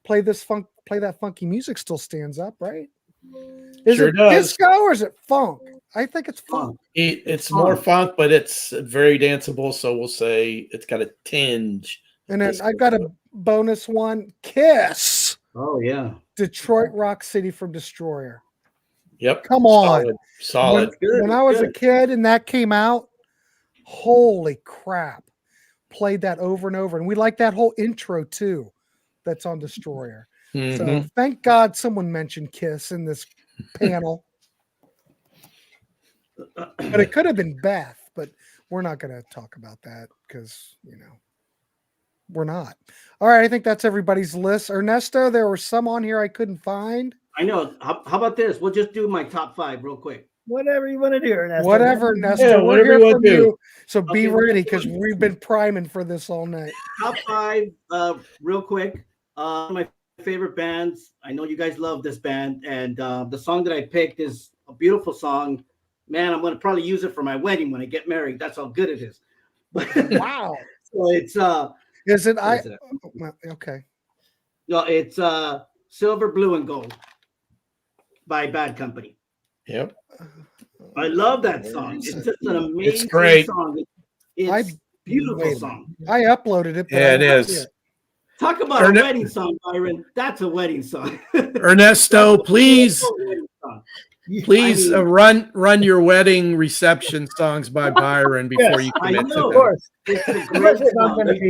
play that funky music still stands up, right? Is it disco or is it funk? I think it's funk. It's more funk, but it's very danceable. So we'll say it's got a tinge. And then I got a bonus one. Kiss. Oh, yeah. Detroit Rock City from Destroyer. Yep. Come on. Solid. When I was a kid and that came out, holy crap. Played that over and over. And we like that whole intro too. That's on Destroyer. Mm-hmm. So thank God someone mentioned Kiss in this panel. But it could have been Beth, but we're not going to talk about that because, we're not. All right, I think that's everybody's list. Ernesto, there were some on here I couldn't find. I know. How about this? We'll just do my top 5 real quick. Whatever you want to do, Ernesto. Whatever, Ernesto. Yeah, we're here from you. So be Okay, ready because we've been priming for this all night. Top 5, real quick. My favorite bands. I know you guys love this band, and the song that I picked is a beautiful song. Man, I'm going to probably use it for my wedding when I get married. That's how good it is. Wow. So it's Is it? Okay. No, it's Silver, Blue, and Gold by Bad Company. Yep. I love that song. It's just an amazing song. It's a beautiful song. I uploaded it. Yeah, it is. Talk about a wedding song, Byron. That's a wedding song. Ernesto, please run your wedding reception songs by Byron before you commit to them. Of course.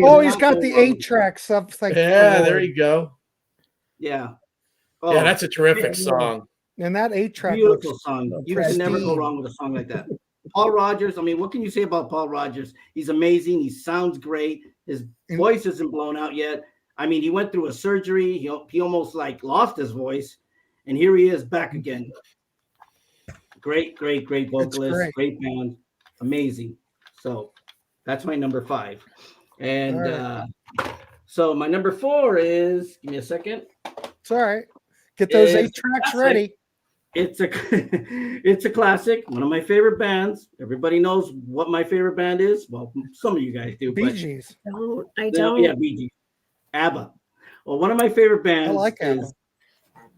Oh, he's got the 8-track something. Yeah, there you go. Yeah. Oh, yeah, that's a terrific song. And that 8-track beautiful song. You can never go wrong with a song like that. Paul Rodgers. I mean, what can you say about Paul Rodgers? He's amazing. He sounds great. His voice isn't blown out yet. I mean, he went through a surgery. He almost lost his voice, and here he is back again. Great vocalist, great band, amazing. So that's my number 5. And so my number 4 is, give me a second. It's all right. Get those 8 tracks ready. It's a classic, one of my favorite bands. Everybody knows what my favorite band is. Well, some of you guys do. Bee Gees. I don't. Yeah, Bee Gees. ABBA. Well, one of my favorite bands is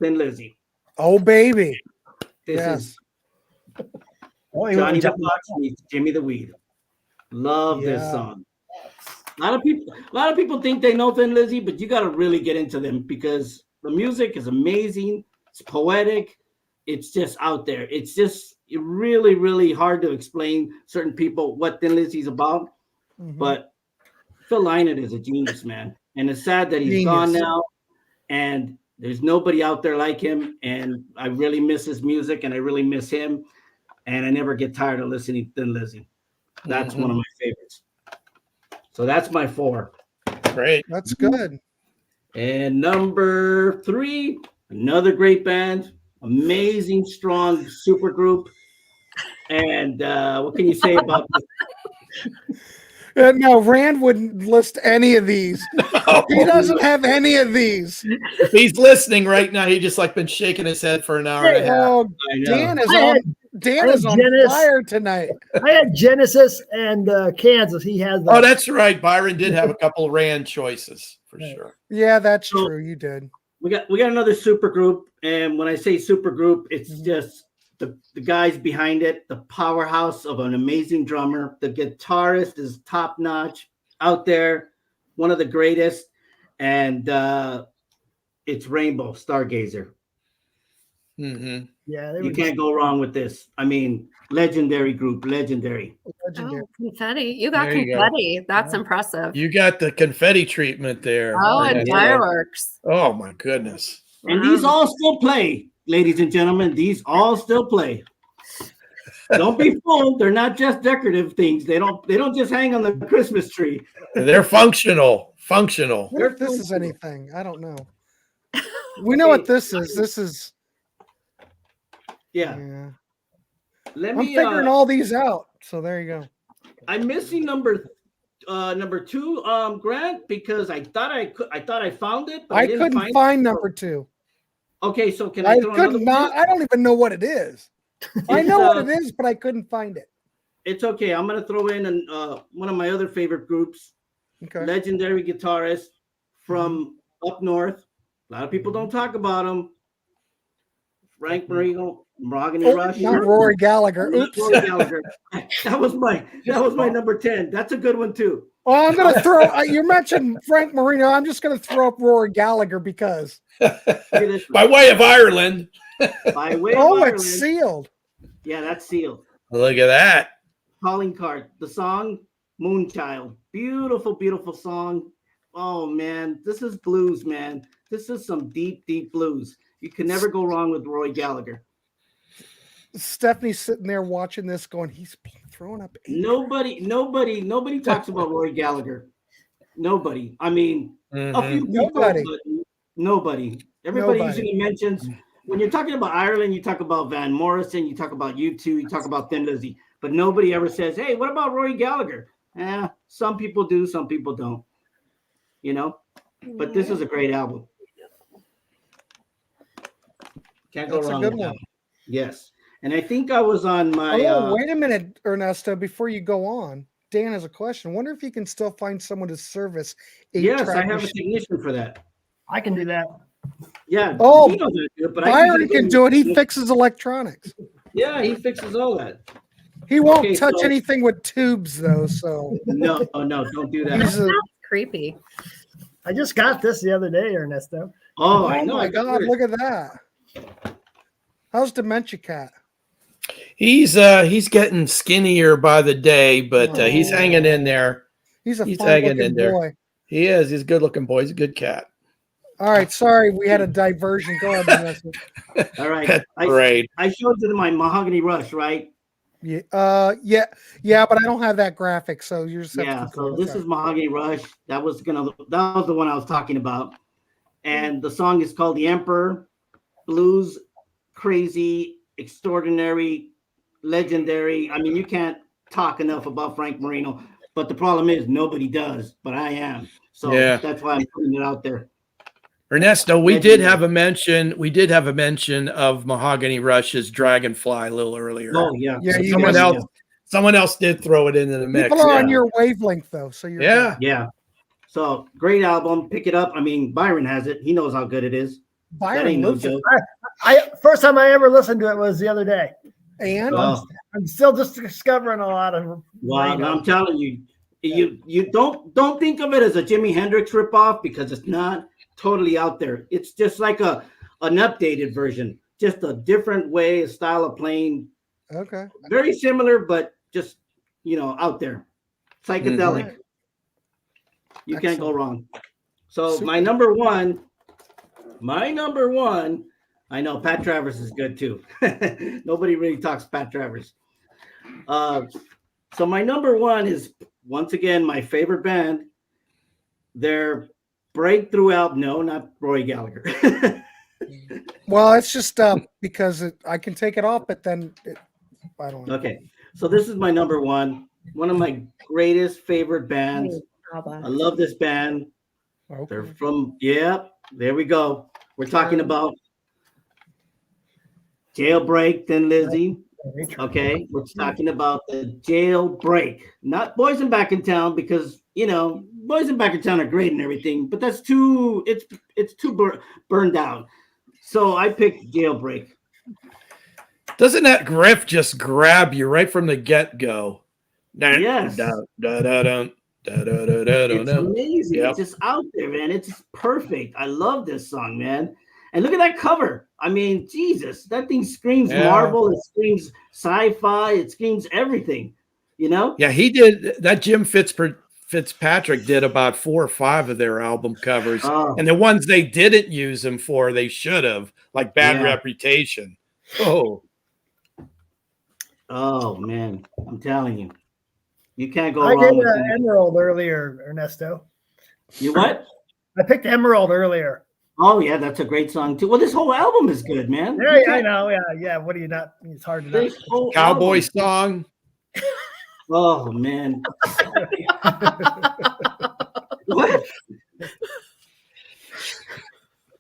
Thin Lizzy. Oh, baby. This is Johnny the Fox meets Jimmy the Weed. Love this song. A lot of people think they know Thin Lizzy, but you got to really get into them because the music is amazing. It's poetic. It's just out there. It's just really, really hard to explain certain people what Thin Lizzy's about. Mm-hmm. But Phil Lynott is a genius, man. And it's sad that he's gone now. And there's nobody out there like him. And I really miss his music and I really miss him. And I never get tired of listening to Thin Lizzy. That's one of my favorites. So that's my 4. Great. That's good. And number 3, another great band. Amazing, strong super group. And what can you say about this? No, Rand wouldn't list any of these. No. He doesn't have any of these. If he's listening right now, he just been shaking his head for an hour and a half. Oh, Dan is on fire tonight. I had Genesis and Kansas. He has. Oh, that's right. Byron did have a couple of Rand choices. for sure. Yeah, that's So- true. You did. We got another super group, and when I say super group, it's just the guys behind it, the powerhouse of an amazing drummer. The guitarist is top notch, out there, one of the greatest, and it's Rainbow Stargazer. Mm-hmm. Yeah, they You were can't go wrong with this. I mean, legendary group, legendary. Legendary. Oh, confetti. You got There you go. confetti. That's impressive. You got the confetti treatment there. Oh, and Ernesto. fireworks. Oh my goodness. And these Wow. all still play, ladies and gentlemen. These all still play. Don't be fooled. They're not just decorative things. They don't just hang on the Christmas tree. They're functional. Functional. What if this is anything? I don't know. We know what this is. This is. Yeah. Let I'm me figuring all these out. So there you go. I'm missing number 2, Grant, because I thought I found it, but I didn't couldn't find number 2. Okay, so can I I throw could another not. one? I don't even know what it is. I know what it is, but I couldn't find it. It's okay. I'm gonna throw in one of my other favorite groups, Okay. legendary guitarist from up north. A lot of people don't talk about him. Frank Marino, Mahogany Rush. Not Rory Gallagher. Oops. Rory Gallagher. That was my number 10. That's a good one too. Well, I'm gonna throw. You mentioned Frank Marino. I'm just gonna throw up Rory Gallagher because. By way of Ireland. By way of Oh, Ireland. it's sealed. Yeah, that's sealed. Look at that. Calling card. The song Moonchild. Beautiful, beautiful song. Oh man, this is blues, man. This is some deep, deep blues. You can never go wrong with Roy Gallagher. Stephanie's sitting there watching this, going, "He's throwing up." Nobody talks about Roy Gallagher. Nobody. I mean, a few people, Nobody. but nobody. Everybody Nobody. usually mentions when you're talking about Ireland, you talk about Van Morrison, you talk about U2, you talk about Thin Lizzy, but nobody ever says, "Hey, what about Roy Gallagher?" Some people do, some people don't. You know, but this is a great album. Can't go That's a wrong good with that one. one. Yes. And I think I was on my Wait a minute, Ernesto. Before you go on, Dan has a question. Wonder if you can still find someone to service. yes, I have a technician for that. I can do that. Yeah. Oh, he knows how to do it, but Byron usually can go- do it. He fixes electronics. Yeah, he fixes all that. He won't Okay, touch so- anything with tubes, though. So No, don't do that. he's a. Creepy. I just got this the other day, Ernesto. Oh, Oh I know. my I God! Look at that. How's Dementia Cat? He's getting skinnier by the day, but he's hanging in there. He's a He's fine hanging looking in there. boy. He is. He's a good looking boy. He's a good cat. All right, sorry, we had a diversion. Go ahead, Vanessa. All right. That's great. I showed you my Mahogany Rush, right? Yeah, yeah, but I don't have that graphic, so you're just have to Yeah. keep So going. this is Mahogany Rush. That was the one I was talking about. And the song is called The Emperor. Blues, crazy, extraordinary, legendary. I mean, you can't talk enough about Frank Marino, but the problem is nobody does, but I am. So Yeah. that's why I'm putting it out there. Ernesto, we did have a mention. We did have a mention of Mahogany Rush's Dragonfly a little earlier. Oh yeah. Yeah, you someone guys- else. Someone else did throw it into the mix. People are on yeah. your wavelength, though, so you're Yeah. good. Yeah. So great album. Pick it up. I mean, Byron has it. He knows how good it is. That Byron ain't no lives it. joke. I first time I ever listened to it was the other day. And Oh, I'm still just discovering a lot of. well, Reno. I'm telling you, you don't think of it as a Jimi Hendrix ripoff because it's not totally out there. It's just like an updated version, just a different way, a style of playing. okay, Very similar, but just out there, psychedelic. You can't go wrong. So Super. my number one. I know Pat Travers is good too. Nobody really talks Pat Travers. So my number one is once again my favorite band. Their breakthrough album. No, not Roy Gallagher. well, it's just because I can take it off, but then I don't know. Okay, so this is my number one of my greatest favorite bands. I love this band. Okay. They're from there we go. We're talking about Jailbreak, Thin Lizzy, Okay, we're talking about the Jailbreak, not Boys and Back in Town, because Boys and Back in Town are great and everything, but that's too burned out. So I picked Jailbreak. Doesn't that riff just grab you right from the get-go? Yes. It's amazing. Yep. It's just out there, man. It's just perfect. I love this song, man. And look at that cover. I mean, Jesus, that thing screams Marvel. It screams sci-fi. It screams everything, Yeah, he did that. Jim Fitzpatrick did about 4 or 5 of their album covers. And the ones they didn't use him for, they should have, like Bad Reputation. Oh, man. I'm telling you. You can't go wrong. I did Emerald earlier, Ernesto. You what? I picked Emerald earlier. Oh, yeah, that's a great song, too. Well, this whole album is good, man. Yeah, I know. Yeah. What do you not? It's hard to know. Cowboy song. Oh, man. What?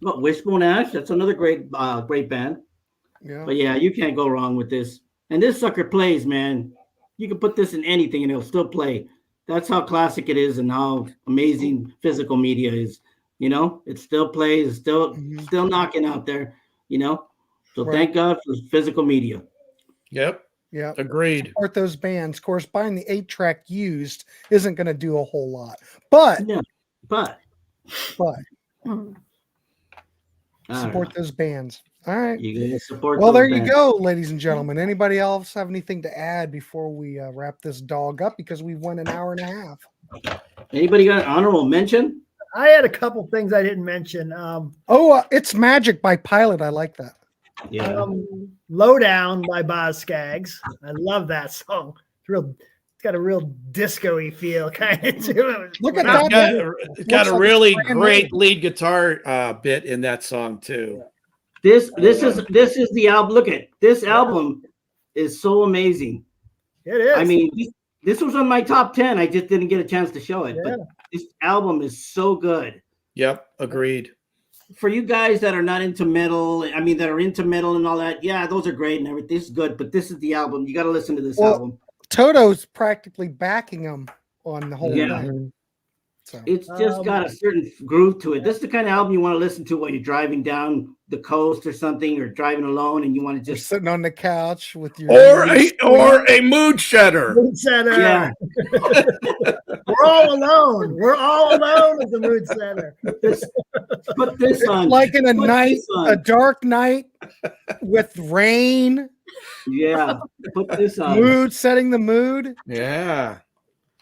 What, Wishbone Ash? That's another great band. Yeah. But, yeah, you can't go wrong with this. And this sucker plays, man. You can put this in anything and it'll still play. That's how classic it is and how amazing physical media is. It still plays, it's still knocking out there, So thank God for physical media. Yep. Yeah. Agreed. Support those bands. Of course, buying the 8-track used isn't going to do a whole lot. But support those bands. All right. You're going to support Well, there bands. you go, ladies and gentlemen. Anybody else have anything to add before we wrap this dog up? Because we went an hour and a half. Anybody got an honorable mention? I had a couple things I didn't mention. It's Magic by Pilot. I like that. Yeah. Lowdown by Boz Scaggs. I love that song. It's got a real disco-y feel kind of to it. Look at that. It's got a really great lead guitar bit in that song too. This is the album. Look at this album is so amazing. It is. I mean, this was on my top 10. I just didn't get a chance to show it. Yeah. But this album is so good. Yep, agreed. For you guys that are not into metal, that are into metal and all that, yeah, those are great and everything. This is good, but this is the album. You got to listen to this album. Toto's practically backing him on the whole thing. So it's just got a certain groove to it. This is the kind of album you want to listen to while you're driving down the coast or something, or driving alone, and you want to just sitting on the couch with your or a mood setter. Yeah. We're all alone. We're all alone at the mood center. Put this on. Like in a dark night with rain. Yeah. Put this on. Mood, setting the mood. Yeah.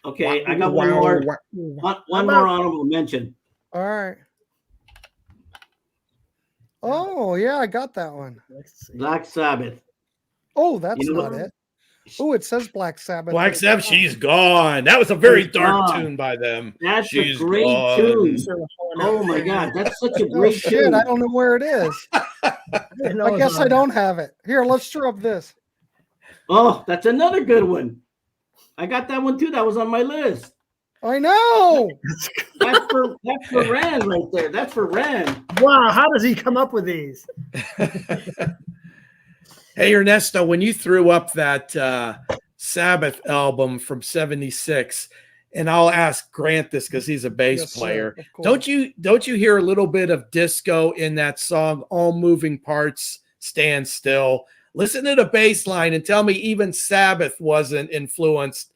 Okay, I got one more honorable mention. All right. Oh, yeah, I got that one. Black Sabbath. Oh, that's not it. Oh, it says Black Sabbath. Black Sabbath, She's Gone. That was a very dark tune by them. That's She's a great tune. Oh my God, that's such a great tune. I don't know where it is. I guess I don't have it. Here, let's stir up this. Oh, that's another good one. I got that one too. That was on my list. I know. That's for Rand right there. That's for Rand. Wow, how does he come up with these? Hey, Ernesto, when you threw up that Sabbath album from '76, and I'll ask Grant this because he's a bass player. Don't you hear a little bit of disco in that song? All moving parts stand still. Listen to the bass line and tell me even Sabbath wasn't influenced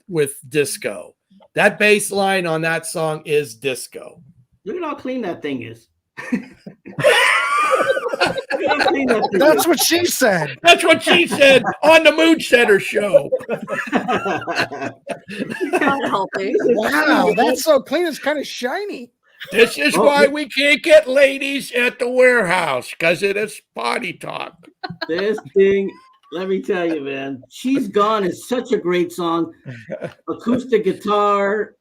with disco. That bass line on that song is disco. Look at how clean that thing is. That's what she said. That's what she said on the Mood Setter show. Wow, that's so clean. It's kind of shiny. This is why we can't get ladies at the warehouse, because it is potty talk. This thing, let me tell you, man. She's Gone is such a great song. Acoustic guitar,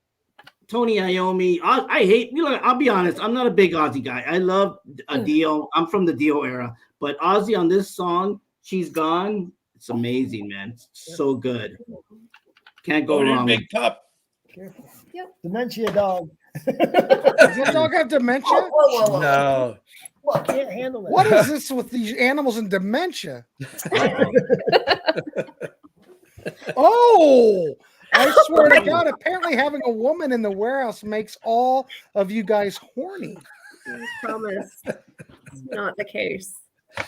Tony Iommi. I hate, I'll be honest, I'm not a big Ozzy guy. I love a Dio. I'm from the Dio era. But Ozzy on this song, She's Gone, it's amazing, man. It's so good. Can't go wrong. Big pup. Yep. Dementia dog. Does that dog have dementia? No. Well, I can't handle that. What is this with these animals and dementia? Oh, I swear to God, apparently having a woman in the warehouse makes all of you guys horny. I promise. It's not the case.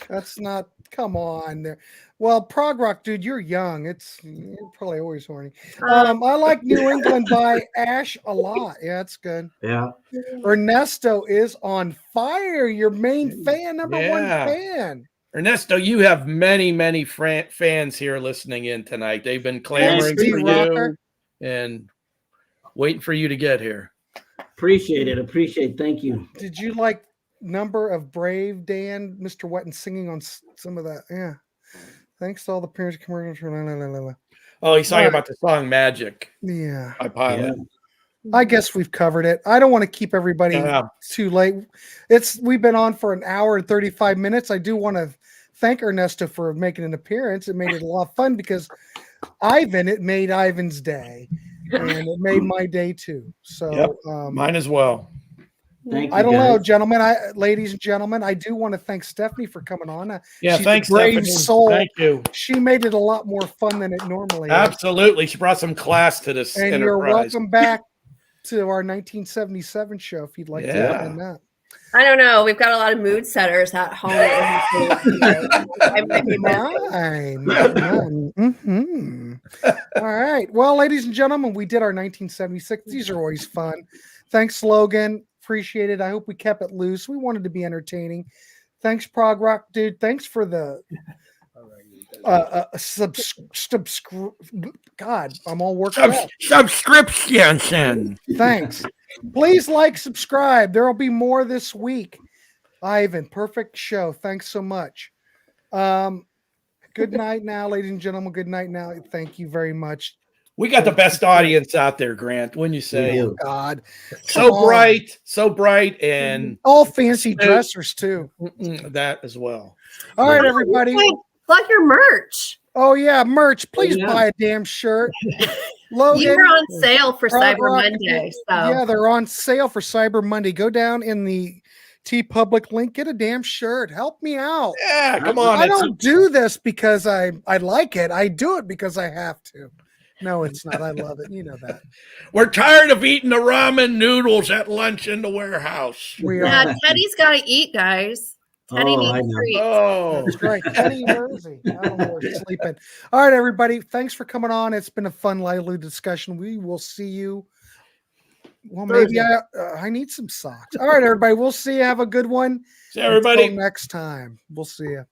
That's not, come on there. Well, prog rock, dude, you're young. You're probably always horny. I like New England by Ash a lot. Yeah, it's good. Yeah. Ernesto is on fire. Your main fan, number one fan. Ernesto, you have many fans here listening in tonight. They've been clamoring for you and waiting for you to get here. Appreciate it. Thank you. Did you like Number of Brave, Dan, Mr. Wetton singing on some of that? Yeah. Thanks to all the parents commercials. Oh, he's talking about the song Magic. Yeah. By Pilot. Yeah. I guess we've covered it. I don't want to keep everybody too late. We've been on for an hour and 35 minutes. I do want to thank Ernesto for making an appearance. It made it a lot of fun because it made Ivan's day. And it made my day too. So mine as well. Thank you, I don't know, gentlemen. Ladies and gentlemen, I do want to thank Stephanie for coming on. She's thanks, a brave Stephanie. Soul. Thank you. She made it a lot more fun than it normally is. Absolutely. She brought some class to this And enterprise. you're welcome back to our 1977 show if you'd like to attend that. I don't know. We've got a lot of mood setters at home. I might be All right. Well, ladies and gentlemen, we did our 1976. These are always fun. Thanks, Logan. Appreciate it. I hope we kept it loose. We wanted to be entertaining. Thanks, Prog Rock, dude. Thanks for the God, I'm all worked up. Subscription. Thanks. Please like, subscribe. There will be more this week. Ivan, perfect show. Thanks so much. Good night now, ladies and gentlemen. Good night now. Thank you very much. We got the best audience out there, Grant. Wouldn't you say? Oh, God. So bright, and all fancy dressers too. That as well. All right, everybody. Plug your merch. Oh yeah, merch. Please buy a damn shirt. Logan, you were on sale for Cyber Monday. So yeah, they're on sale for Cyber Monday. Go down in the TeePublic link, get a damn shirt. Help me out. Yeah, come on. I don't do this because I like it. I do it because I have to. No, it's not. I love it. You know that. We're tired of eating the ramen noodles at lunch in the warehouse. Teddy's got to eat, guys. Teddy needs treats. Oh, that's right. Teddy Mersey. I don't know where he's sleeping. All right, everybody. Thanks for coming on. It's been a fun, lively discussion. We will see you. Well, maybe I need some socks. All right, everybody. We'll see you. Have a good one. See everybody next time. We'll see you.